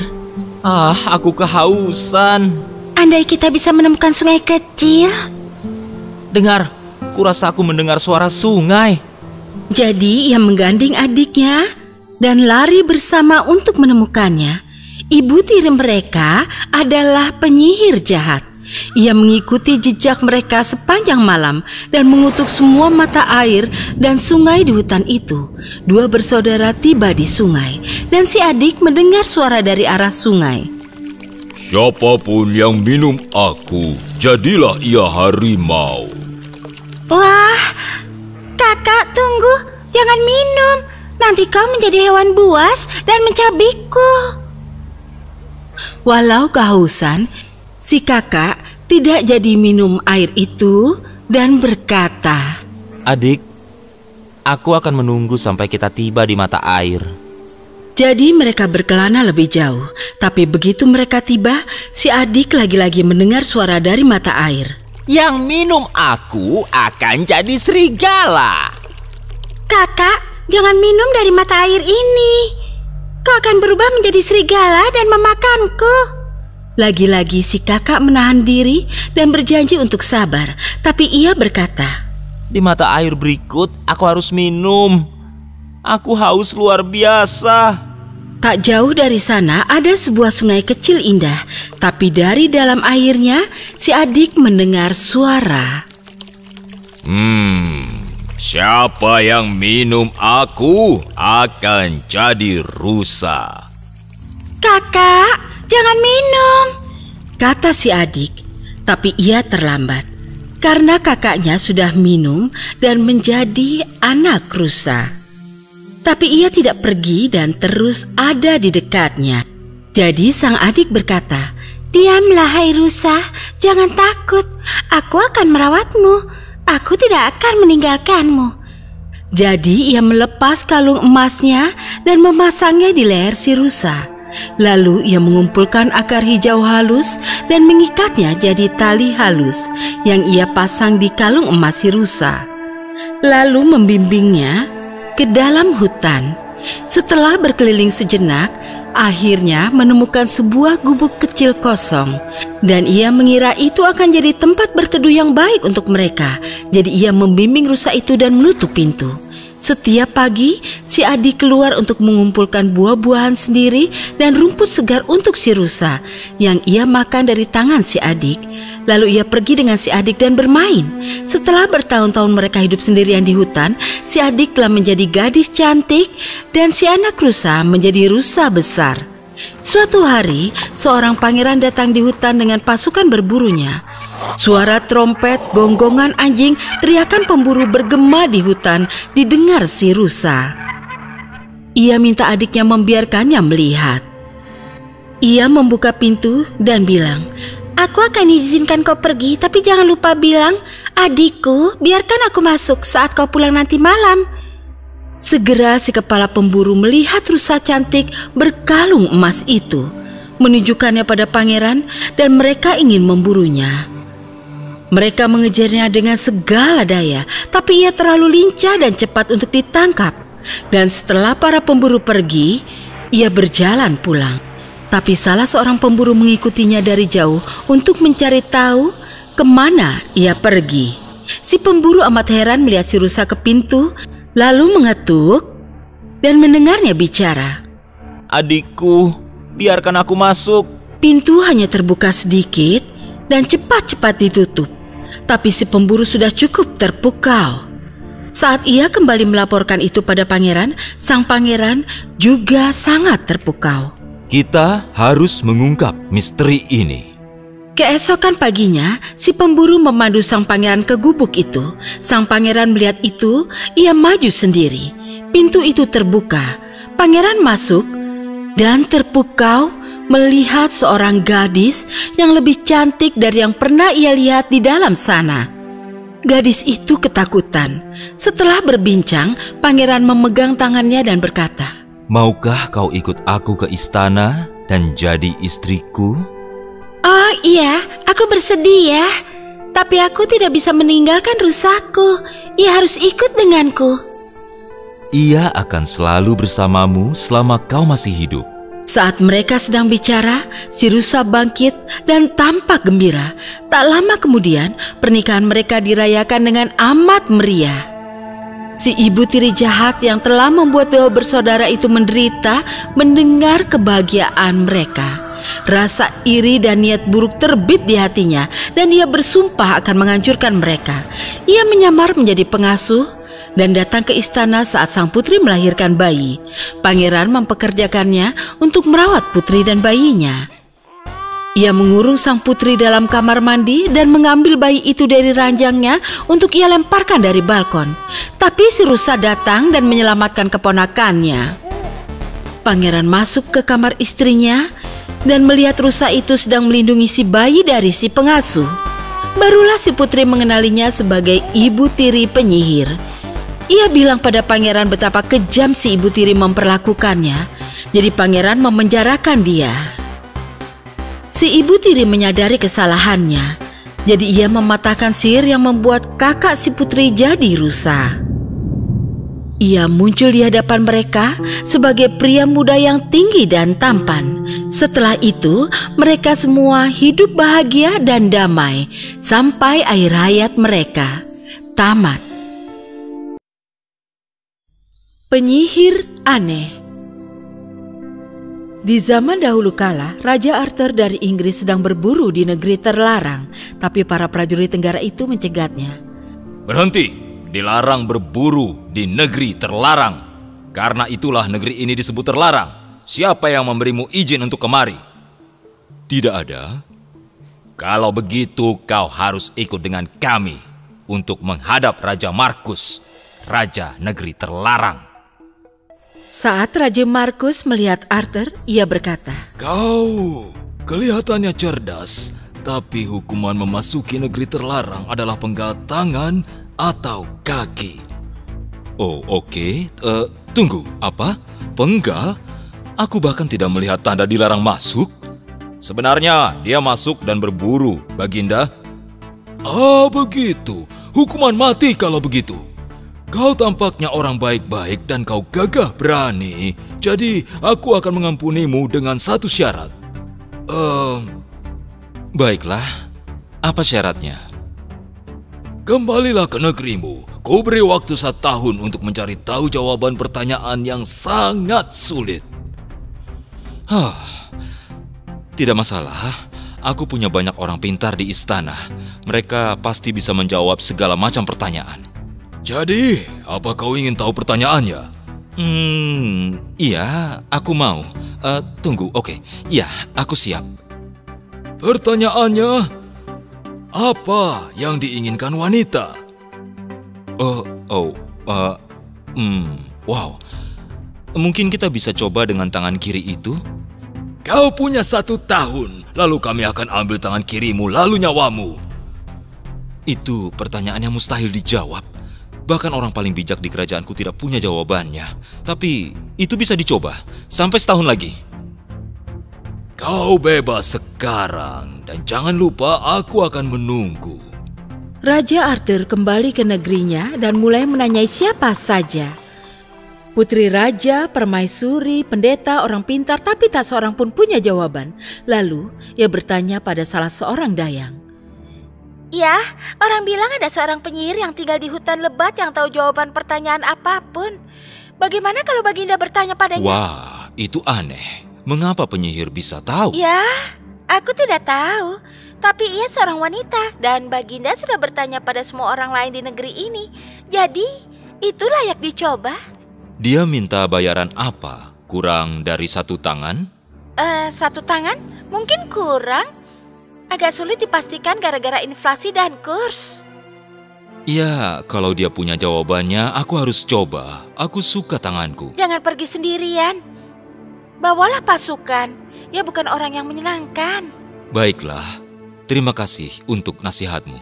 Aku kehausan. Andai kita bisa menemukan sungai kecil. Dengar, kurasa aku mendengar suara sungai. Jadi ia menggandeng adiknya dan lari bersama untuk menemukannya. Ibu tiri mereka adalah penyihir jahat. Ia mengikuti jejak mereka sepanjang malam dan mengutuk semua mata air dan sungai di hutan itu. Dua bersaudara tiba di sungai dan si adik mendengar suara dari arah sungai. Siapapun yang minum aku, jadilah ia harimau. Wah, kakak tunggu, jangan minum. Nanti kau menjadi hewan buas dan mencabikku. Walau kehausan, si kakak tidak jadi minum air itu dan berkata, Adik, aku akan menunggu sampai kita tiba di mata air. Jadi mereka berkelana lebih jauh. Tapi begitu mereka tiba, si adik lagi-lagi mendengar suara dari mata air. Yang minum aku akan jadi serigala. Kakak, jangan minum dari mata air ini. Kau akan berubah menjadi serigala dan memakanku. Lagi-lagi si kakak menahan diri dan berjanji untuk sabar. Tapi ia berkata, Di mata air berikut aku harus minum. Aku haus luar biasa. Tak jauh dari sana ada sebuah sungai kecil indah. Tapi dari dalam airnya si adik mendengar suara. Siapa yang minum aku akan jadi rusa. Kakak, jangan minum, kata si adik. Tapi ia terlambat karena kakaknya sudah minum dan menjadi anak rusa. Tapi ia tidak pergi dan terus ada di dekatnya. Jadi sang adik berkata, Diamlah hai rusa, jangan takut. Aku akan merawatmu. Aku tidak akan meninggalkanmu. Jadi ia melepas kalung emasnya dan memasangnya di leher si rusa. Lalu ia mengumpulkan akar hijau halus dan mengikatnya jadi tali halus yang ia pasang di kalung emas si rusa. Lalu membimbingnya ke dalam hutan. Setelah berkeliling sejenak, akhirnya menemukan sebuah gubuk kecil kosong. Dan ia mengira itu akan jadi tempat berteduh yang baik untuk mereka. Jadi ia membimbing rusa itu dan menutup pintu. Setiap pagi, si adik keluar untuk mengumpulkan buah-buahan sendiri dan rumput segar untuk si rusa yang ia makan dari tangan si adik. Lalu ia pergi dengan si adik dan bermain. Setelah bertahun-tahun mereka hidup sendirian di hutan, si adik telah menjadi gadis cantik dan si anak rusa menjadi rusa besar. Suatu hari, seorang pangeran datang di hutan dengan pasukan berburunya. Suara trompet, gonggongan anjing, teriakan pemburu bergema di hutan didengar si rusa. Ia minta adiknya membiarkannya melihat. Ia membuka pintu dan bilang, Aku akan izinkan kau pergi, tapi jangan lupa bilang, adikku, biarkan aku masuk saat kau pulang nanti malam. Segera si kepala pemburu melihat rusa cantik berkalung emas itu, menunjukkannya pada pangeran dan mereka ingin memburunya. Mereka mengejarnya dengan segala daya, tapi ia terlalu lincah dan cepat untuk ditangkap. Dan setelah para pemburu pergi, ia berjalan pulang. Tapi salah seorang pemburu mengikutinya dari jauh untuk mencari tahu kemana ia pergi. Si pemburu amat heran melihat si rusa ke pintu, lalu mengetuk dan mendengarnya bicara. Adikku, biarkan aku masuk. Pintu hanya terbuka sedikit dan cepat-cepat ditutup. Tapi si pemburu sudah cukup terpukau. Saat ia kembali melaporkan itu pada pangeran, sang pangeran juga sangat terpukau. Kita harus mengungkap misteri ini. Keesokan paginya, si pemburu memandu sang pangeran ke gubuk itu. Sang pangeran melihat itu, ia maju sendiri. Pintu itu terbuka. Pangeran masuk dan terpukau melihat seorang gadis yang lebih cantik dari yang pernah ia lihat di dalam sana. Gadis itu ketakutan. Setelah berbincang, pangeran memegang tangannya dan berkata, "Maukah kau ikut aku ke istana dan jadi istriku?" Oh iya, aku bersedia. Tapi aku tidak bisa meninggalkan rusaku. Ia harus ikut denganku. Ia akan selalu bersamamu selama kau masih hidup. Saat mereka sedang bicara, si rusa bangkit dan tampak gembira. Tak lama kemudian, pernikahan mereka dirayakan dengan amat meriah. Si ibu tiri jahat yang telah membuat dua bersaudara itu menderita mendengar kebahagiaan mereka. Rasa iri dan niat buruk terbit di hatinya dan ia bersumpah akan menghancurkan mereka. Ia menyamar menjadi pengasuh dan datang ke istana saat sang putri melahirkan bayi. Pangeran mempekerjakannya untuk merawat putri dan bayinya. Ia mengurung sang putri dalam kamar mandi dan mengambil bayi itu dari ranjangnya untuk ia lemparkan dari balkon. Tapi si rusa datang dan menyelamatkan keponakannya. Pangeran masuk ke kamar istrinya dan melihat rusa itu sedang melindungi si bayi dari si pengasuh. Barulah si putri mengenalinya sebagai ibu tiri penyihir. Ia bilang pada pangeran betapa kejam si ibu tiri memperlakukannya. Jadi pangeran memenjarakan dia. Si ibu tiri menyadari kesalahannya. Jadi ia mematahkan sihir yang membuat kakak si putri jadi rusa. Ia muncul di hadapan mereka sebagai pria muda yang tinggi dan tampan. Setelah itu, mereka semua hidup bahagia dan damai sampai akhir hayat mereka tamat. Penyihir aneh. Di zaman dahulu kala, Raja Arthur dari Inggris sedang berburu di negeri terlarang, tapi para prajurit tenggara itu mencegatnya. Berhenti, dilarang berburu di negeri terlarang. Karena itulah negeri ini disebut terlarang. Siapa yang memberimu izin untuk kemari? Tidak ada. Kalau begitu, kau harus ikut dengan kami untuk menghadap Raja Markus, Raja negeri terlarang. Saat Raja Markus melihat Arthur, ia berkata, Kau kelihatannya cerdas, tapi hukuman memasuki negeri terlarang adalah penggal tangan atau kaki. Oh, oke. Tunggu, apa? Penggal? Aku bahkan tidak melihat tanda dilarang masuk. Sebenarnya dia masuk dan berburu, Baginda. Ah, begitu. Hukuman mati kalau begitu. Kau tampaknya orang baik-baik dan kau gagah berani. Jadi aku akan mengampunimu dengan satu syarat. Baiklah, apa syaratnya? Kembalilah ke negerimu. Ku beri waktu 1 tahun untuk mencari tahu jawaban pertanyaan yang sangat sulit. Tidak masalah. Aku punya banyak orang pintar di istana. Mereka pasti bisa menjawab segala macam pertanyaan. Jadi, apa kau ingin tahu pertanyaannya? Iya, aku mau. Tunggu, oke. Iya, aku siap. Pertanyaannya, apa yang diinginkan wanita? Wow. Mungkin kita bisa coba dengan tangan kiri itu? Kau punya 1 tahun lalu kami akan ambil tangan kirimu lalu nyawamu. Itu pertanyaan yang mustahil dijawab. Bahkan orang paling bijak di kerajaanku tidak punya jawabannya. Tapi itu bisa dicoba sampai setahun lagi. Kau bebas sekarang dan jangan lupa aku akan menunggu. Raja Arthur kembali ke negerinya dan mulai menanyai siapa saja. Putri raja, permaisuri, pendeta, orang pintar, tapi tak seorang pun punya jawaban. Lalu ia bertanya pada salah seorang dayang. Ya, orang bilang ada seorang penyihir yang tinggal di hutan lebat yang tahu jawaban pertanyaan apapun. Bagaimana kalau Baginda bertanya padanya? Wah, itu aneh. Mengapa penyihir bisa tahu? Ya, aku tidak tahu. Tapi ia seorang wanita dan Baginda sudah bertanya pada semua orang lain di negeri ini. Jadi, itu layak dicoba. Dia minta bayaran apa? Kurang dari 1 tangan? 1 tangan? Mungkin kurang. Agak sulit dipastikan gara-gara inflasi dan kurs. Ya, kalau dia punya jawabannya, aku harus coba. Aku suka tanganku. Jangan pergi sendirian. Bawalah pasukan. Ia bukan orang yang menyenangkan. Baiklah, terima kasih untuk nasihatmu.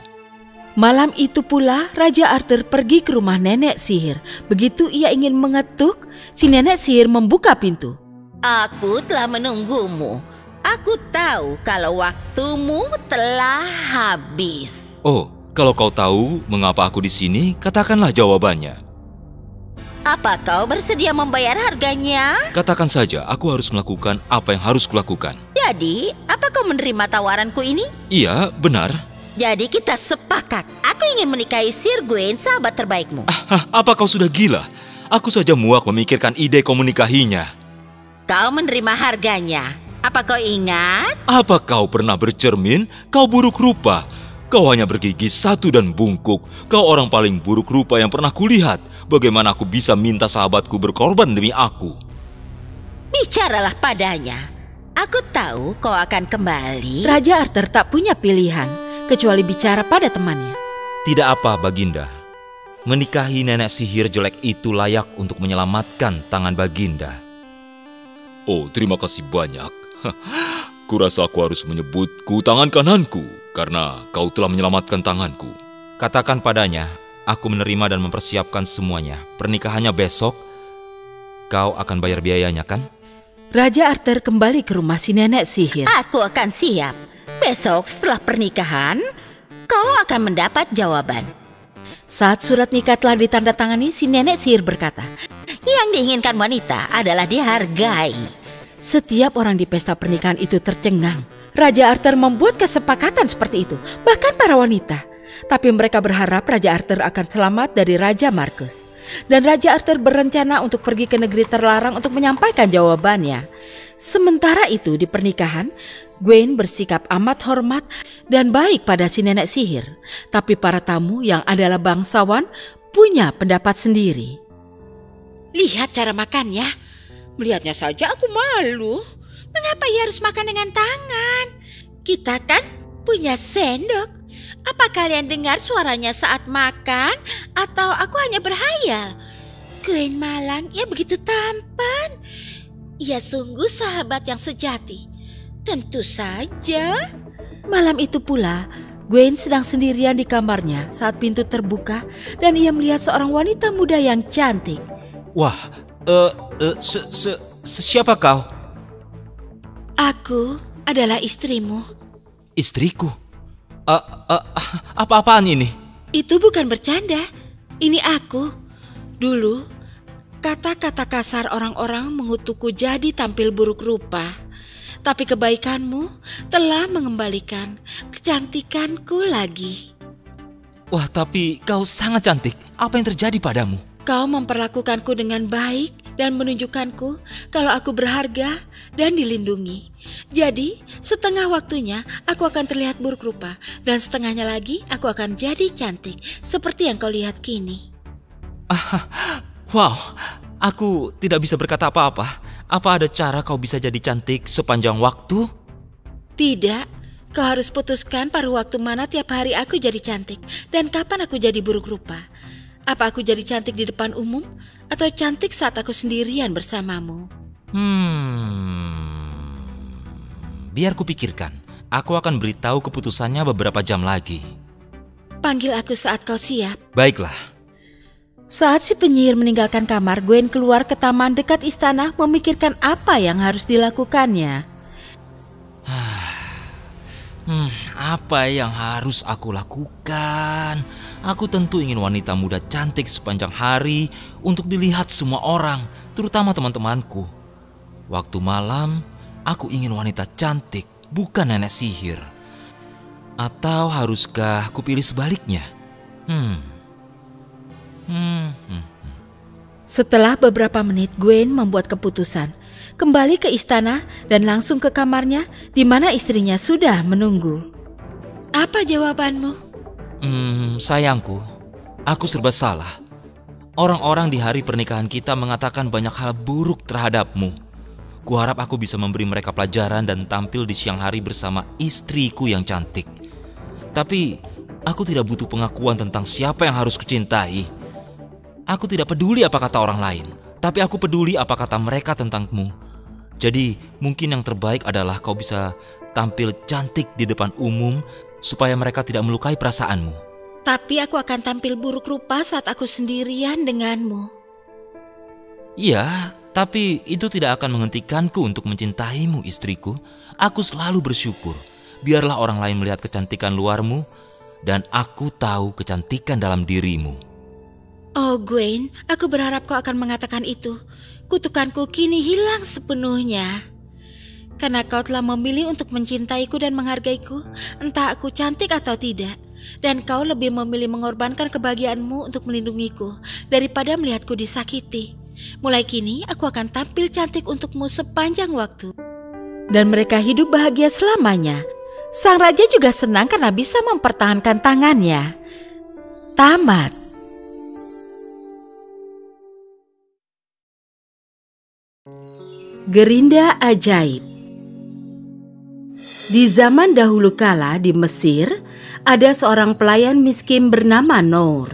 Malam itu pula Raja Arthur pergi ke rumah nenek sihir. Begitu ia ingin mengetuk, si nenek sihir membuka pintu. Aku telah menunggumu. Aku tahu kalau waktumu telah habis. Oh, kalau kau tahu mengapa aku di sini, katakanlah jawabannya. Apa kau bersedia membayar harganya? Katakan saja, aku harus melakukan apa yang harus kulakukan. Jadi, apa kau menerima tawaranku ini? Iya, benar. Jadi kita sepakat. Aku ingin menikahi Sir Gawain, sahabat terbaikmu. Apa kau sudah gila? Aku saja muak memikirkan ide kau menikahinya. Kau menerima harganya. Apa kau ingat? Apa kau pernah bercermin? Kau buruk rupa. Kau hanya bergigi 1 dan bungkuk. Kau orang paling buruk rupa yang pernah kulihat. Bagaimana aku bisa minta sahabatku berkorban demi aku? Bicaralah padanya. Aku tahu kau akan kembali. Raja Arthur tak punya pilihan kecuali bicara pada temannya. Tidak apa, Baginda. Menikahi nenek sihir jelek itu layak untuk menyelamatkan tangan Baginda. Oh, terima kasih banyak. Kurasa aku harus menyebutku tangan kananku karena kau telah menyelamatkan tanganku. Katakan padanya, aku menerima dan mempersiapkan semuanya. Pernikahannya besok, kau akan bayar biayanya, kan? Raja Arthur kembali ke rumah si nenek sihir. Aku akan siap. Besok setelah pernikahan, kau akan mendapat jawaban. Saat surat nikah telah ditandatangani, si nenek sihir berkata, Yang diinginkan wanita adalah dihargai. setiap orang di pesta pernikahan itu tercengang. Raja Arthur membuat kesepakatan seperti itu, bahkan para wanita. Tapi mereka berharap Raja Arthur akan selamat dari Raja Marcus. Dan Raja Arthur berencana untuk pergi ke negeri terlarang untuk menyampaikan jawabannya. Sementara itu di pernikahan, Gawain bersikap amat hormat dan baik pada si nenek sihir. Tapi para tamu yang adalah bangsawan punya pendapat sendiri. Lihat cara makannya. Melihatnya saja aku malu. Mengapa ia harus makan dengan tangan? Kita kan punya sendok. Apa kalian dengar suaranya saat makan? Atau aku hanya berhayal? Gawain malang, ia begitu tampan. Ia sungguh sahabat yang sejati. Tentu saja. Malam itu pula, Gawain sedang sendirian di kamarnya saat pintu terbuka dan ia melihat seorang wanita muda yang cantik. Wah, siapa kau? Aku adalah istrimu. Istriku? Apa-apaan ini? Itu bukan bercanda. Ini aku. Dulu, kata-kata kasar orang-orang mengutukku jadi tampil buruk rupa. Tapi kebaikanmu telah mengembalikan kecantikanku lagi. Wah, tapi kau sangat cantik. Apa yang terjadi padamu? Kau memperlakukanku dengan baik dan menunjukkanku kalau aku berharga dan dilindungi. Jadi, setengah waktunya aku akan terlihat buruk rupa dan setengahnya lagi aku akan jadi cantik seperti yang kau lihat kini. Wow, aku tidak bisa berkata apa-apa. Apa ada cara kau bisa jadi cantik sepanjang waktu? Tidak, kau harus putuskan paruh waktu mana tiap hari aku jadi cantik dan kapan aku jadi buruk rupa. Apa aku jadi cantik di depan umum atau cantik saat aku sendirian bersamamu? biar kupikirkan. Aku akan beritahu keputusannya beberapa jam lagi. Panggil aku saat kau siap. Baiklah. Saat si penyihir meninggalkan kamar, Gwen keluar ke taman dekat istana memikirkan apa yang harus dilakukannya. Apa yang harus aku lakukan? Aku tentu ingin wanita muda cantik sepanjang hari untuk dilihat semua orang, terutama teman-temanku. Waktu malam, aku ingin wanita cantik, bukan nenek sihir. Atau haruskah kupilih sebaliknya? Setelah beberapa menit, Gwen membuat keputusan. Kembali ke istana dan langsung ke kamarnya di mana istrinya sudah menunggu. Apa jawabanmu? Sayangku, aku serba salah. Orang-orang di hari pernikahan kita mengatakan banyak hal buruk terhadapmu. Kuharap aku bisa memberi mereka pelajaran dan tampil di siang hari bersama istriku yang cantik. Tapi aku tidak butuh pengakuan tentang siapa yang harus kucintai. Aku tidak peduli apa kata orang lain, tapi aku peduli apa kata mereka tentangmu. Jadi mungkin yang terbaik adalah kau bisa tampil cantik di depan umum supaya mereka tidak melukai perasaanmu. Tapi aku akan tampil buruk rupa saat aku sendirian denganmu. Iya, tapi itu tidak akan menghentikanku untuk mencintaimu, istriku. Aku selalu bersyukur. Biarlah orang lain melihat kecantikan luarmu dan aku tahu kecantikan dalam dirimu. Oh Gwen, aku berharap kau akan mengatakan itu. Kutukanku kini hilang sepenuhnya. Karena kau telah memilih untuk mencintaiku dan menghargaiku, entah aku cantik atau tidak. Dan kau lebih memilih mengorbankan kebahagiaanmu untuk melindungiku daripada melihatku disakiti. Mulai kini aku akan tampil cantik untukmu sepanjang waktu. Dan mereka hidup bahagia selamanya. Sang raja juga senang karena bisa mempertahankan tangannya. Tamat. Gerinda ajaib. Di zaman dahulu kala di Mesir, ada seorang pelayan miskin bernama Noor.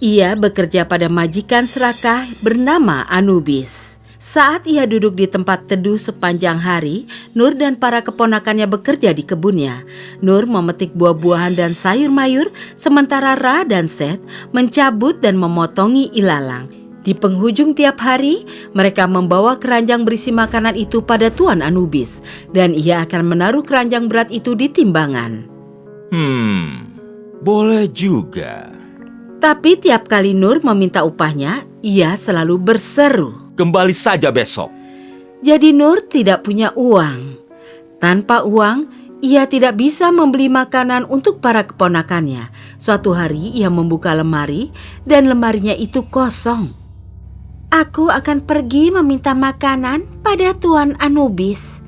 Ia bekerja pada majikan serakah bernama Anubis. Saat ia duduk di tempat teduh sepanjang hari, Nur dan para keponakannya bekerja di kebunnya. Nur memetik buah-buahan dan sayur mayur, sementara Ra dan Set mencabut dan memotongi ilalang. Di penghujung tiap hari, mereka membawa keranjang berisi makanan itu pada Tuan Anubis, dan ia akan menaruh keranjang berat itu di timbangan. Boleh juga. Tapi tiap kali Nur meminta upahnya, ia selalu berseru, Kembali saja besok. Jadi Nur tidak punya uang. Tanpa uang, ia tidak bisa membeli makanan untuk para keponakannya. Suatu hari ia membuka lemari dan lemarinya itu kosong. Aku akan pergi meminta makanan pada Tuan Anubis.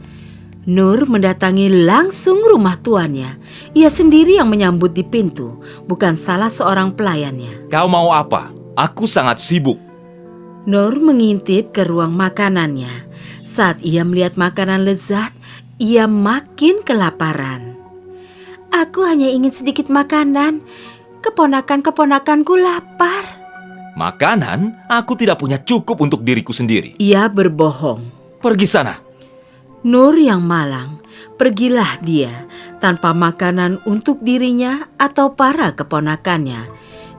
Nur mendatangi langsung rumah tuannya. Ia sendiri yang menyambut di pintu, bukan salah seorang pelayannya. Kau mau apa? Aku sangat sibuk. Nur mengintip ke ruang makanannya. Saat ia melihat makanan lezat, ia makin kelaparan. Aku hanya ingin sedikit makanan. Keponakan-keponakanku lapar. Makanan? Aku tidak punya cukup untuk diriku sendiri. Ia berbohong. Pergi sana. Nur yang malang, pergilah dia tanpa makanan untuk dirinya atau para keponakannya.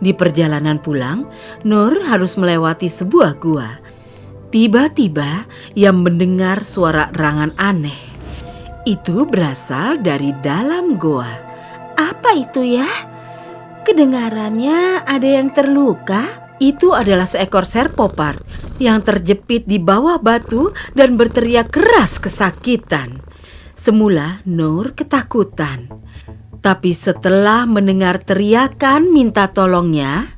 Di perjalanan pulang, Nur harus melewati sebuah gua. Tiba-tiba ia mendengar suara erangan aneh. Itu berasal dari dalam gua. Apa itu ya? Kedengarannya ada yang terluka. Itu adalah seekor serpopard yang terjepit di bawah batu dan berteriak keras kesakitan. Semula Nur ketakutan. Tapi setelah mendengar teriakan minta tolongnya,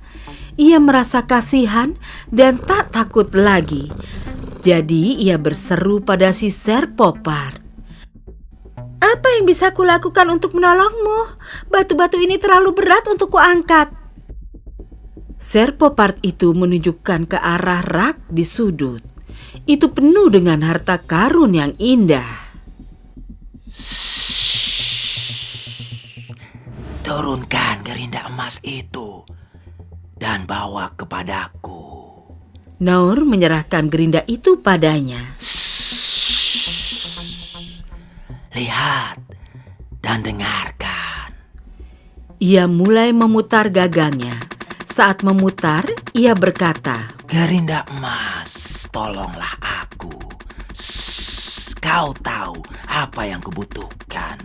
ia merasa kasihan dan tak takut lagi. Jadi ia berseru pada si serpopard. Apa yang bisa kulakukan untuk menolongmu? Batu-batu ini terlalu berat untuk kuangkat. Serpopard itu menunjukkan ke arah rak di sudut. Itu penuh dengan harta karun yang indah. Turunkan gerinda emas itu dan bawa kepadaku. Noor menyerahkan gerinda itu padanya. lihat dan dengarkan. Ia mulai memutar gagangnya. Saat memutar, ia berkata, Gerinda emas, tolonglah aku. Kau tahu apa yang kubutuhkan.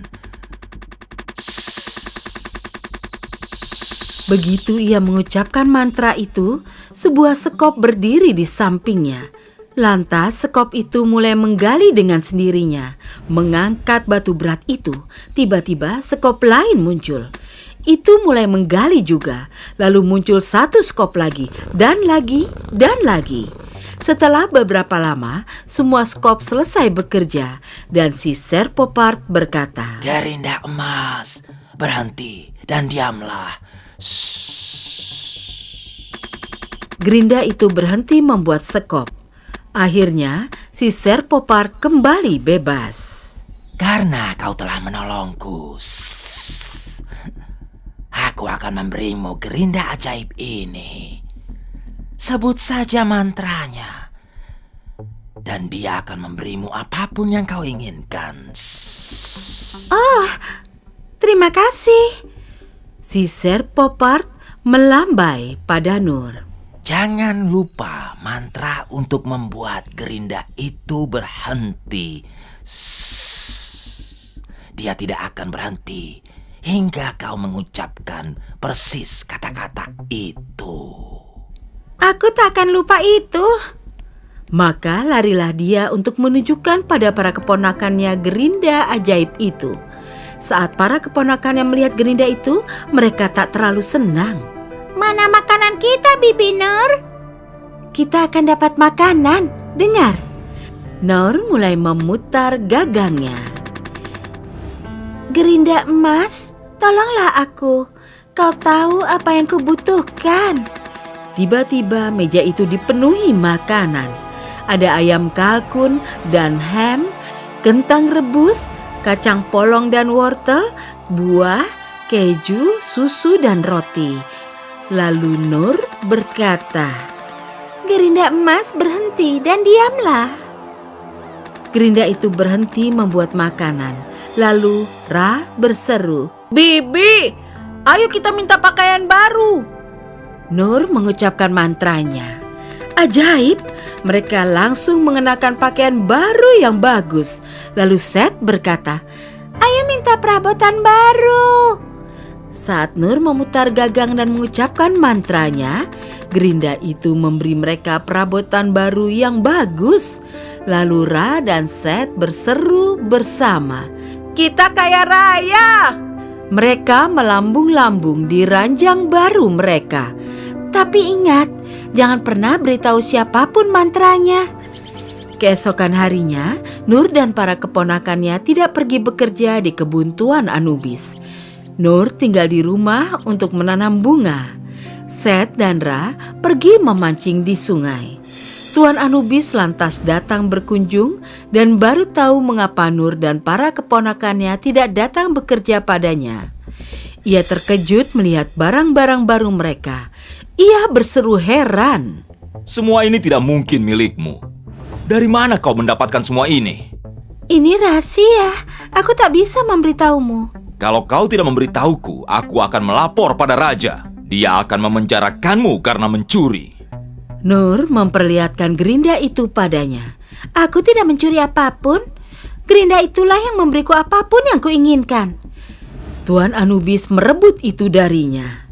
Begitu ia mengucapkan mantra itu, sebuah sekop berdiri di sampingnya. Lantas sekop itu mulai menggali dengan sendirinya, mengangkat batu berat itu. Tiba-tiba sekop lain muncul. Itu mulai menggali juga, lalu muncul satu sekop lagi, dan lagi, dan lagi. Setelah beberapa lama, semua sekop selesai bekerja, dan si Serpopart berkata, Gerinda emas, berhenti dan diamlah. Gerinda itu berhenti membuat sekop. Akhirnya, si Serpopart kembali bebas. Karena kau telah menolongku, aku akan memberimu gerinda ajaib ini. Sebut saja mantranya, dan dia akan memberimu apapun yang kau inginkan. Oh, terima kasih. Si Serpopart melambai pada Nur. Jangan lupa mantra untuk membuat gerinda itu berhenti. Dia tidak akan berhenti hingga kau mengucapkan persis kata-kata itu. Aku tak akan lupa itu. Maka larilah dia untuk menunjukkan pada para keponakannya gerinda ajaib itu. Saat para keponakannya melihat gerinda itu, mereka tak terlalu senang. Mana makanan kita, Bibi Nur? Kita akan dapat makanan, dengar. Nur mulai memutar gagangnya. Gerinda emas, tolonglah aku. Kau tahu apa yang kubutuhkan. Tiba-tiba meja itu dipenuhi makanan. Ada ayam kalkun dan ham, kentang rebus, kacang polong dan wortel, buah, keju, susu dan roti. Lalu Nur berkata, Gerinda emas, berhenti dan diamlah. Gerinda itu berhenti membuat makanan. Lalu Ra berseru, Bibi, ayo kita minta pakaian baru. Nur mengucapkan mantranya. Ajaib, mereka langsung mengenakan pakaian baru yang bagus. Lalu Seth berkata, ayo minta perabotan baru. Saat Nur memutar gagang dan mengucapkan mantranya, gerinda itu memberi mereka perabotan baru yang bagus. Lalu Ra dan Seth berseru bersama, kita kaya raya. Mereka melambung-lambung di ranjang baru mereka. Tapi ingat, jangan pernah beritahu siapapun mantranya. Keesokan harinya, Nur dan para keponakannya tidak pergi bekerja di kebun Tuan Anubis. Nur tinggal di rumah untuk menanam bunga. Seth dan Ra pergi memancing di sungai. Tuan Anubis lantas datang berkunjung dan baru tahu mengapa Nur dan para keponakannya tidak datang bekerja padanya. Ia terkejut melihat barang-barang baru mereka. Ia berseru heran. Semua ini tidak mungkin milikmu. Dari mana kau mendapatkan semua ini? Ini rahasia. Aku tak bisa memberitahumu. Kalau kau tidak memberitahuku, aku akan melapor pada raja. Dia akan memenjarakanmu karena mencuri. Nur memperlihatkan gerinda itu padanya. Aku tidak mencuri apapun. Gerinda itulah yang memberiku apapun yang kuinginkan. Tuan Anubis merebut itu darinya.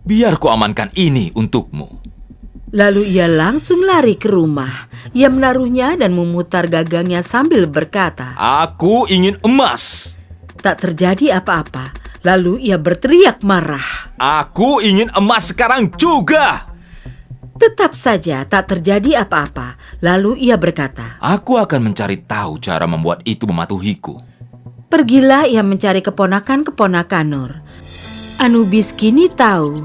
Biar ku amankan ini untukmu. Lalu ia langsung lari ke rumah. Ia menaruhnya dan memutar gagangnya sambil berkata, Aku ingin emas. Tak terjadi apa-apa. Lalu ia berteriak marah. Aku ingin emas sekarang juga. Tetap saja tak terjadi apa-apa. Lalu ia berkata, Aku akan mencari tahu cara membuat itu mematuhiku. Pergilah ia mencari keponakan-keponakan Nur. Anubis kini tahu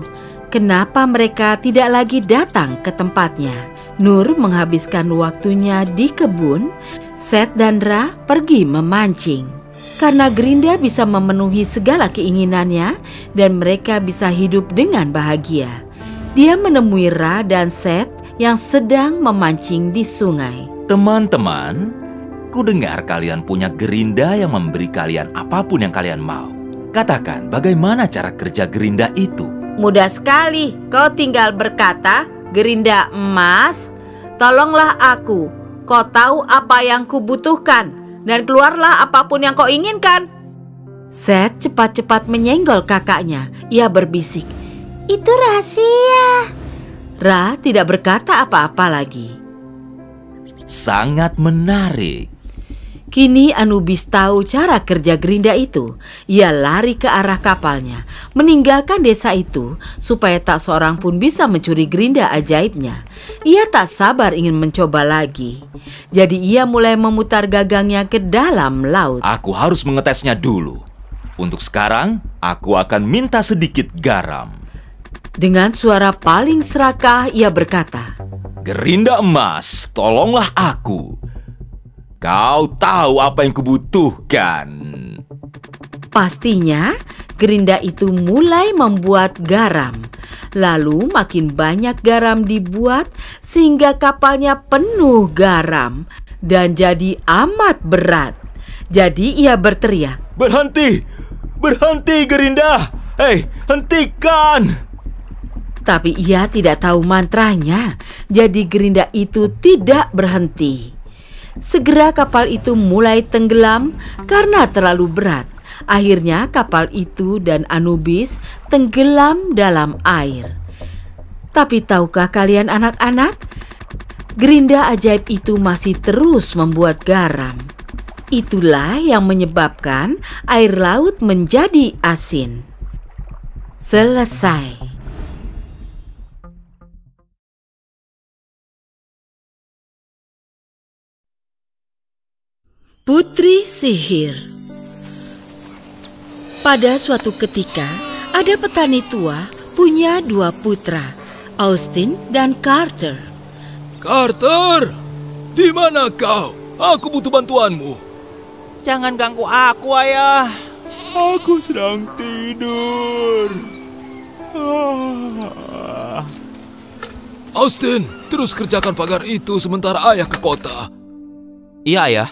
kenapa mereka tidak lagi datang ke tempatnya. Nur menghabiskan waktunya di kebun. Seth dan Ra pergi memancing. Karena gerinda bisa memenuhi segala keinginannya dan mereka bisa hidup dengan bahagia. Dia menemui Ra dan Seth yang sedang memancing di sungai. Teman-teman, Aku dengar kalian punya gerinda yang memberi kalian apapun yang kalian mau. Katakan, bagaimana cara kerja gerinda itu? Mudah sekali, kau tinggal berkata, "Gerinda emas, tolonglah aku. Kau tahu apa yang kubutuhkan, dan keluarlah apapun yang kau inginkan." Seth cepat-cepat menyenggol kakaknya. Ia berbisik, Itu rahasia. Ra tidak berkata apa-apa lagi. Sangat menarik. Kini Anubis tahu cara kerja gerinda itu. Ia lari ke arah kapalnya, meninggalkan desa itu supaya tak seorang pun bisa mencuri gerinda ajaibnya. Ia tak sabar ingin mencoba lagi. Jadi ia mulai memutar gagangnya ke dalam laut. Aku harus mengetesnya dulu. Untuk sekarang, aku akan minta sedikit garam. Dengan suara paling serakah ia berkata, Gerinda emas, tolonglah aku. Kau tahu apa yang kubutuhkan. Pastinya gerinda itu mulai membuat garam. Lalu makin banyak garam dibuat sehingga kapalnya penuh garam dan jadi amat berat. Jadi ia berteriak, Berhenti! Berhenti gerinda! Hei, hentikan! Tapi ia tidak tahu mantranya. Jadi gerinda itu tidak berhenti. Segera kapal itu mulai tenggelam karena terlalu berat. Akhirnya kapal itu dan Anubis tenggelam dalam air. Tapi tahukah kalian anak-anak? Gerinda ajaib itu masih terus membuat garam. Itulah yang menyebabkan air laut menjadi asin. Selesai. Putri Sihir. Pada suatu ketika, ada petani tua punya 2 putra, Austin dan Carter. Carter, di mana kau? Aku butuh bantuanmu. Jangan ganggu aku, Ayah. Aku sedang tidur. Austin, terus kerjakan pagar itu sementara ayah ke kota. Iya, Ayah.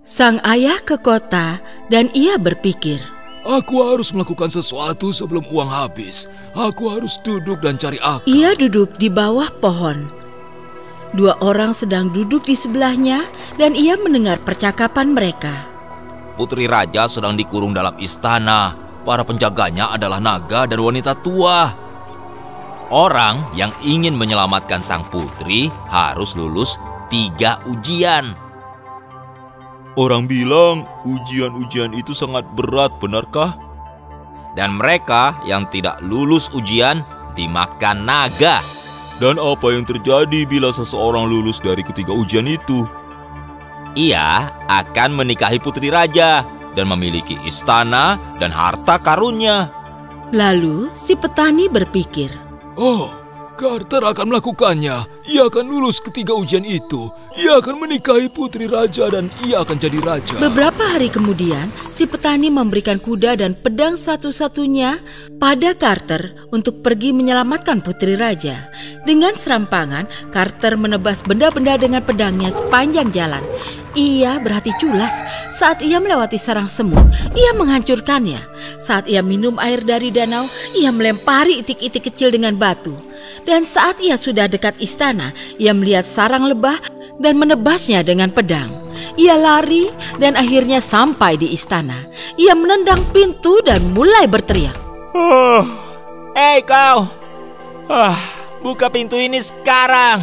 Sang ayah ke kota dan ia berpikir, Aku harus melakukan sesuatu sebelum uang habis. Aku harus duduk dan cari akal. ia duduk di bawah pohon. 2 orang sedang duduk di sebelahnya dan ia mendengar percakapan mereka. Putri Raja sedang dikurung dalam istana. Para penjaganya adalah naga dan wanita tua. Orang yang ingin menyelamatkan sang putri harus lulus 3 ujian. Orang bilang ujian-ujian itu sangat berat, benarkah? Dan mereka yang tidak lulus ujian dimakan naga. Dan apa yang terjadi bila seseorang lulus dari ketiga ujian itu? Ia akan menikahi putri raja dan memiliki istana dan harta karunnya. Lalu si petani berpikir, Oh, Carter akan melakukannya. Ia akan lulus ketiga ujian itu. Ia akan menikahi putri raja dan ia akan jadi raja. Beberapa hari kemudian, si petani memberikan kuda dan pedang satu-satunya pada Carter untuk pergi menyelamatkan putri raja. Dengan serampangan, Carter menebas benda-benda dengan pedangnya sepanjang jalan. Ia berhati culas. Saat ia melewati sarang semut, ia menghancurkannya. Saat ia minum air dari danau, ia melempari itik-itik kecil dengan batu. Dan saat ia sudah dekat istana, ia melihat sarang lebah dan menebasnya dengan pedang. Ia lari dan akhirnya sampai di istana. Ia menendang pintu dan mulai berteriak. Hei kau! Buka pintu ini sekarang!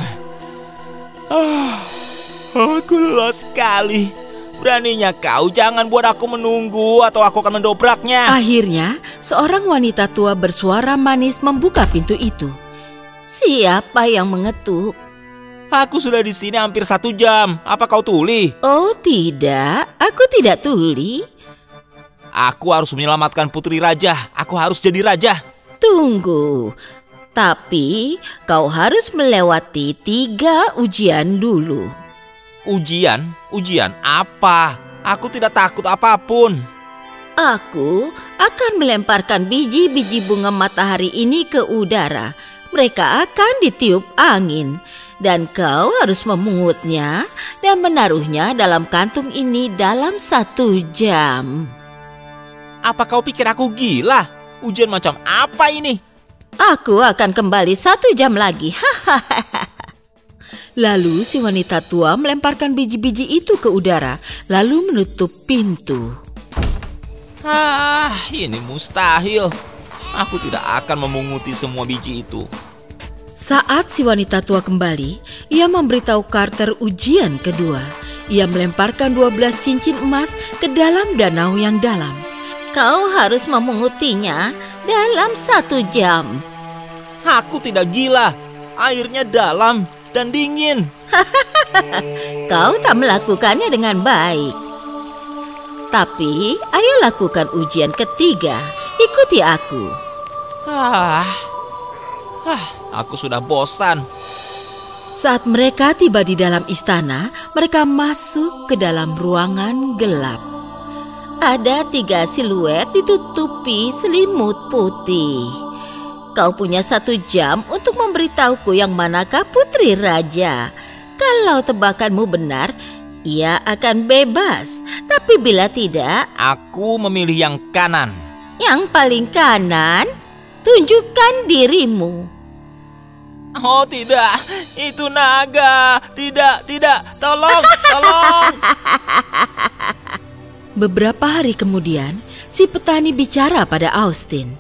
Aku lelah sekali. Beraninya kau, jangan buat aku menunggu atau aku akan mendobraknya. Akhirnya, seorang wanita tua bersuara manis membuka pintu itu. Siapa yang mengetuk? Aku sudah di sini hampir 1 jam. Apa kau tuli? Oh tidak, aku tidak tuli. Aku harus menyelamatkan putri raja. Aku harus jadi raja. Tunggu, tapi kau harus melewati 3 ujian dulu. Ujian? Ujian apa? Aku tidak takut apapun. Aku akan melemparkan biji-biji bunga matahari ini ke udara. Mereka akan ditiup angin. Dan kau harus memungutnya dan menaruhnya dalam kantung ini dalam 1 jam. Apa kau pikir aku gila? Ujian macam apa ini? Aku akan kembali 1 jam lagi. Lalu si wanita tua melemparkan biji-biji itu ke udara, lalu menutup pintu. Ini mustahil. Aku tidak akan memunguti semua biji itu. Saat si wanita tua kembali, ia memberitahu Carter ujian kedua. Ia melemparkan 12 cincin emas ke dalam danau yang dalam. Kau harus memungutinya dalam 1 jam. Aku tidak gila. Airnya dalam dan dingin. Kau tak melakukannya dengan baik. Tapi ayo lakukan ujian ketiga. Ikuti aku. Aku sudah bosan. Saat mereka tiba di dalam istana, mereka masuk ke dalam ruangan gelap. Ada 3 siluet ditutupi selimut putih. Kau punya 1 jam untuk memberitahuku yang manakah putri raja. Kalau tebakanmu benar, ia akan bebas. Tapi bila tidak, Aku memilih yang kanan. yang paling kanan, tunjukkan dirimu. Oh tidak, itu naga. Tidak, tolong. Beberapa hari kemudian, si petani bicara pada Austin.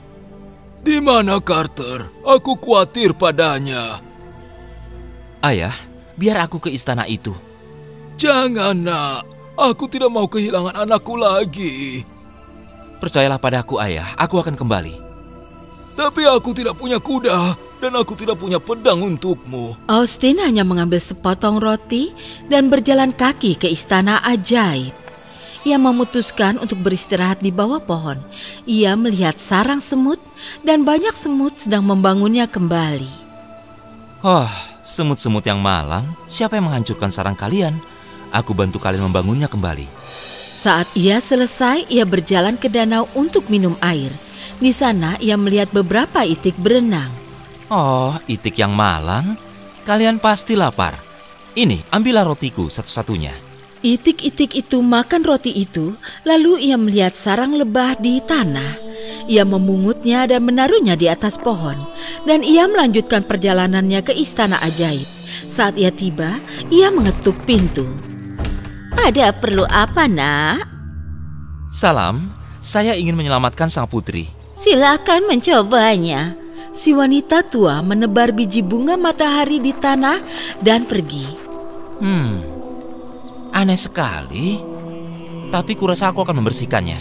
Di mana Carter? Aku khawatir padanya. Ayah, biar aku ke istana itu. Jangan, nak. Aku tidak mau kehilangan anakku lagi. Percayalah padaku, ayah. Aku akan kembali. Tapi aku tidak punya kuda dan aku tidak punya pedang untukmu. Austin hanya mengambil sepotong roti dan berjalan kaki ke istana ajaib. Ia memutuskan untuk beristirahat di bawah pohon. Ia melihat sarang semut dan banyak semut sedang membangunnya kembali. Semut-semut yang malang, siapa yang menghancurkan sarang kalian? Aku bantu kalian membangunnya kembali. Saat ia selesai, ia berjalan ke danau untuk minum air. Di sana ia melihat beberapa itik berenang. Itik yang malang? Kalian pasti lapar. Ini, ambillah rotiku satu-satunya. Itik-itik itu makan roti itu, lalu ia melihat sarang lebah di tanah. Ia memungutnya dan menaruhnya di atas pohon. Dan ia melanjutkan perjalanannya ke istana ajaib. Saat ia tiba, ia mengetuk pintu. Ada perlu apa, nak? Salam, saya ingin menyelamatkan sang putri. Silakan mencobanya. Si wanita tua menebar biji bunga matahari di tanah dan pergi. Aneh sekali. Tapi kurasa aku akan membersihkannya.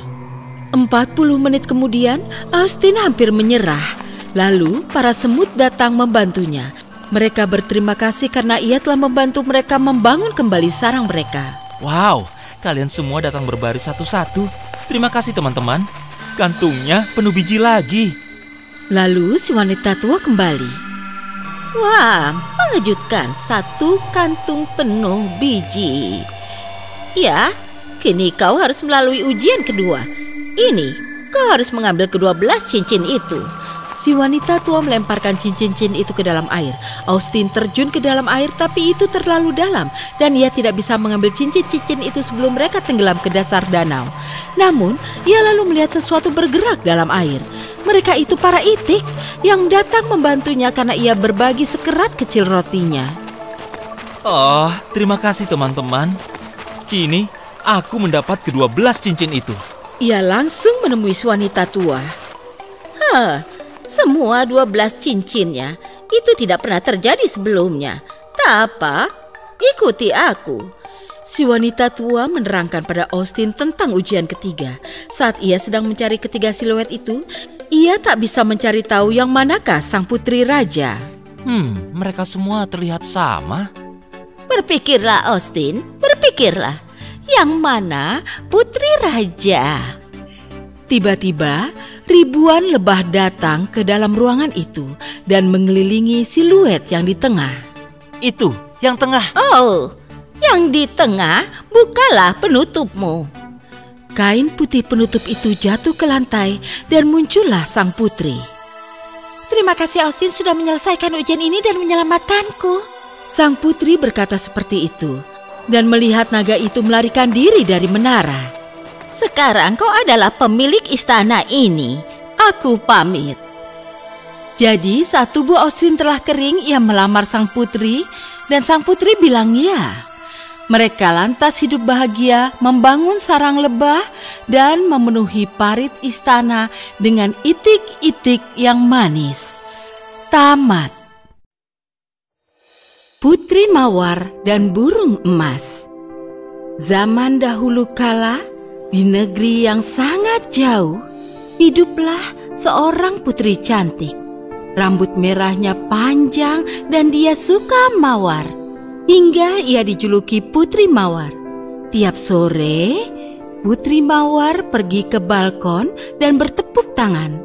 40 menit kemudian, Austin hampir menyerah. Lalu para semut datang membantunya. Mereka berterima kasih karena ia telah membantu mereka membangun kembali sarang mereka. Wow, kalian semua datang berbaris satu-satu. Terima kasih teman-teman. Kantungnya penuh biji lagi. Lalu si wanita tua kembali. Wah, mengejutkan, 1 kantung penuh biji. Ya, kini kau harus melalui ujian kedua. Ini, kau harus mengambil ke-12 cincin itu. Si wanita tua melemparkan cincin-cincin itu ke dalam air. Austin terjun ke dalam air, tapi itu terlalu dalam dan ia tidak bisa mengambil cincin-cincin itu sebelum mereka tenggelam ke dasar danau. Namun, ia lalu melihat sesuatu bergerak dalam air. Mereka itu para itik yang datang membantunya karena ia berbagi sekerat kecil rotinya. Terima kasih teman-teman. Kini, aku mendapat ke-12 cincin itu. Ia langsung menemui si wanita tua. Semua 12 cincinnya itu tidak pernah terjadi sebelumnya. Tak apa, ikuti aku. Si wanita tua menerangkan pada Austin tentang ujian ketiga. Saat ia sedang mencari ketiga siluet itu, ia tak bisa mencari tahu yang manakah sang putri raja. Mereka semua terlihat sama. Berpikirlah, Austin, berpikirlah. Yang mana putri raja? Tiba-tiba, ribuan lebah datang ke dalam ruangan itu dan mengelilingi siluet yang di tengah. Itu, yang tengah. Oh, yang di tengah, bukalah penutupmu. Kain putih penutup itu jatuh ke lantai dan muncullah sang putri. Terima kasih Austin sudah menyelesaikan ujian ini dan menyelamatkanku. Sang putri berkata seperti itu dan melihat naga itu melarikan diri dari menara. Sekarang kau adalah pemilik istana ini. Aku pamit. Jadi saat tubuh Austin telah kering, ia melamar sang putri dan sang putri bilang ya. Mereka lantas hidup bahagia, membangun sarang lebah dan memenuhi parit istana dengan itik-itik yang manis. Tamat. Putri Mawar dan Burung Emas. Zaman dahulu kala, di negeri yang sangat jauh, hiduplah seorang putri cantik. Rambut merahnya panjang dan dia suka mawar. Hingga ia dijuluki Putri Mawar. Tiap sore, Putri Mawar pergi ke balkon dan bertepuk tangan.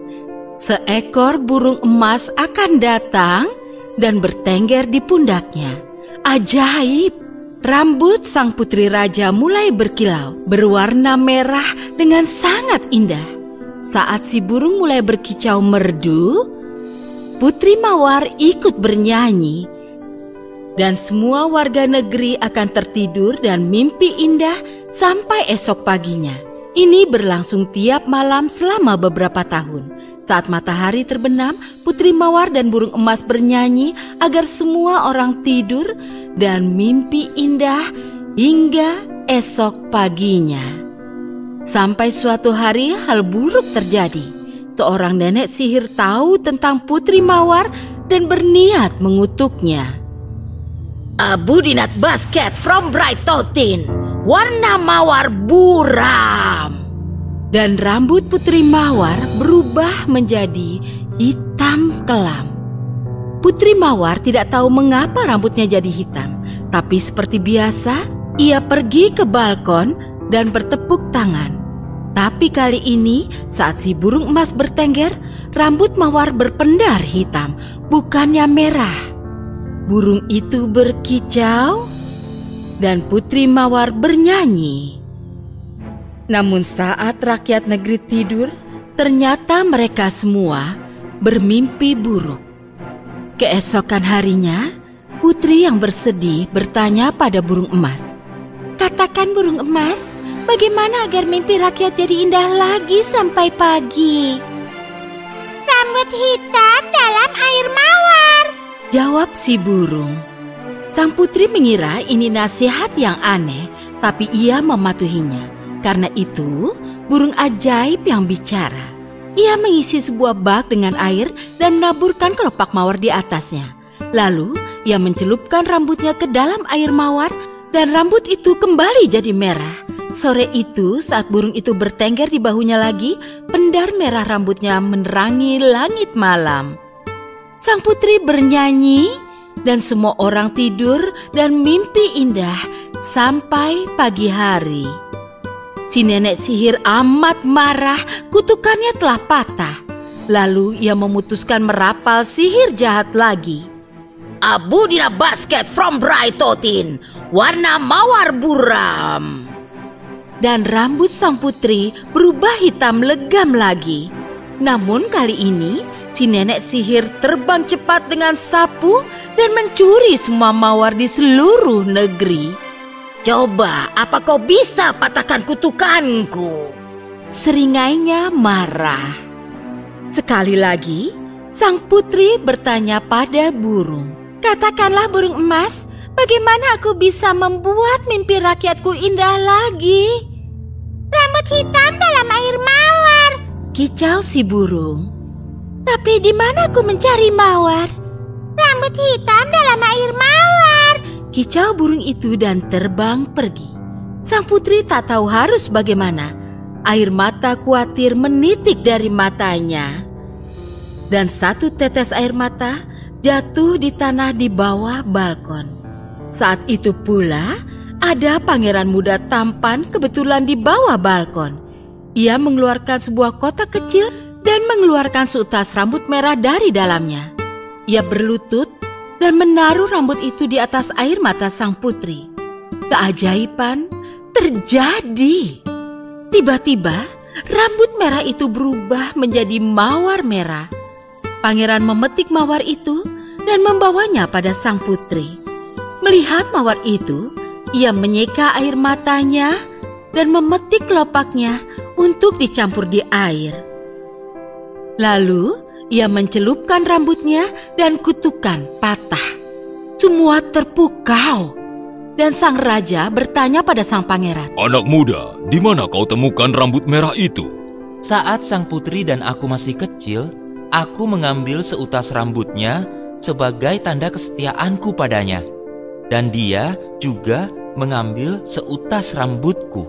Seekor burung emas akan datang dan bertengger di pundaknya. Ajaib! Rambut sang putri raja mulai berkilau, berwarna merah dengan sangat indah. Saat si burung mulai berkicau merdu, Putri Mawar ikut bernyanyi. Dan semua warga negeri akan tertidur dan mimpi indah sampai esok paginya. Ini berlangsung tiap malam selama beberapa tahun. Saat matahari terbenam, Putri Mawar dan burung emas bernyanyi agar semua orang tidur dan mimpi indah hingga esok paginya. Sampai suatu hari hal buruk terjadi. Seorang nenek sihir tahu tentang Putri Mawar dan berniat mengutuknya. Abu dinat basket from bright totin, warna mawar buram. Dan rambut Putri Mawar berubah menjadi hitam kelam. Putri Mawar tidak tahu mengapa rambutnya jadi hitam. Tapi seperti biasa, ia pergi ke balkon dan bertepuk tangan. Tapi kali ini saat si burung emas bertengger, rambut Mawar berpendar hitam, bukannya merah. Burung itu berkicau dan Putri Mawar bernyanyi. Namun saat rakyat negeri tidur, ternyata mereka semua bermimpi buruk. Keesokan harinya, putri yang bersedih bertanya pada burung emas. Katakan burung emas, bagaimana agar mimpi rakyat jadi indah lagi sampai pagi? Rambut hitam dalam air mawar, jawab si burung. Sang putri mengira ini nasihat yang aneh, tapi ia mematuhinya. Karena itu, burung ajaib yang bicara. Ia mengisi sebuah bak dengan air dan menaburkan kelopak mawar di atasnya. Lalu, ia mencelupkan rambutnya ke dalam air mawar dan rambut itu kembali jadi merah. Sore itu, saat burung itu bertengger di bahunya lagi, pendar merah rambutnya menerangi langit malam. Sang putri bernyanyi dan semua orang tidur dan mimpi indah sampai pagi hari. Si nenek sihir amat marah, kutukannya telah patah. Lalu ia memutuskan merapal sihir jahat lagi. Abu dina basket from bright totin, warna mawar buram. Dan rambut sang putri berubah hitam legam lagi. Namun kali ini, si nenek sihir terbang cepat dengan sapu dan mencuri semua mawar di seluruh negeri. Coba, apa kau bisa patahkan kutukanku? Seringainya marah. Sekali lagi, sang putri bertanya pada burung. Katakanlah burung emas, bagaimana aku bisa membuat mimpi rakyatku indah lagi? Rambut hitam dalam air mawar, kicau si burung. Tapi di mana aku mencari mawar? Rambut hitam dalam air mawar, kicau burung itu dan terbang pergi. Sang putri tak tahu harus bagaimana. Air mata khawatir menitik dari matanya. Dan satu tetes air mata jatuh di tanah di bawah balkon. Saat itu pula ada pangeran muda tampan kebetulan di bawah balkon. Ia mengeluarkan sebuah kotak kecil dan mengeluarkan seutas rambut merah dari dalamnya. Ia berlutut dan menaruh rambut itu di atas air mata sang putri. Keajaiban terjadi. Tiba-tiba, rambut merah itu berubah menjadi mawar merah. Pangeran memetik mawar itu dan membawanya pada sang putri. Melihat mawar itu, ia menyeka air matanya dan memetik kelopaknya untuk dicampur di air. Lalu ia mencelupkan rambutnya dan kutukan patah. Semua terpukau dan sang raja bertanya pada sang pangeran, "Anak muda, di mana kau temukan rambut merah itu?" Saat sang putri dan aku masih kecil, aku mengambil seutas rambutnya sebagai tanda kesetiaanku padanya. Dan dia juga mengambil seutas rambutku.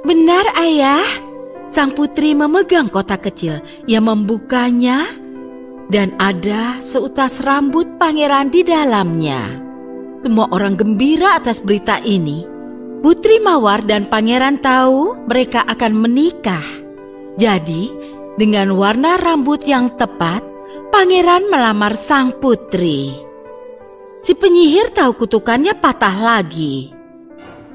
"Benar, Ayah." Sang putri memegang kotak kecil. Ia membukanya dan ada seutas rambut pangeran di dalamnya. Semua orang gembira atas berita ini. Putri Mawar dan pangeran tahu mereka akan menikah. Jadi, dengan warna rambut yang tepat, pangeran melamar sang putri. Si penyihir tahu kutukannya patah lagi.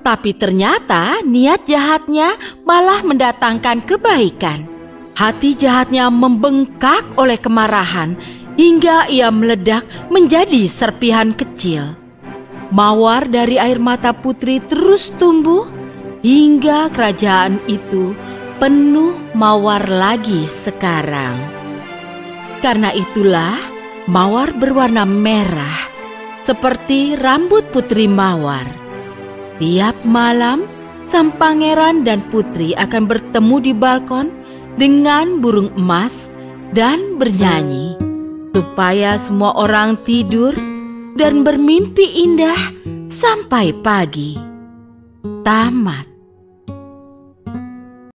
Tapi ternyata niat jahatnya malah mendatangkan kebaikan. Hati jahatnya membengkak oleh kemarahan hingga ia meledak menjadi serpihan kecil. Mawar dari air mata putri terus tumbuh hingga kerajaan itu penuh mawar lagi sekarang. Karena itulah mawar berwarna merah seperti rambut Putri Mawar. Tiap malam, sang pangeran dan putri akan bertemu di balkon dengan burung emas dan bernyanyi, supaya semua orang tidur dan bermimpi indah sampai pagi. Tamat.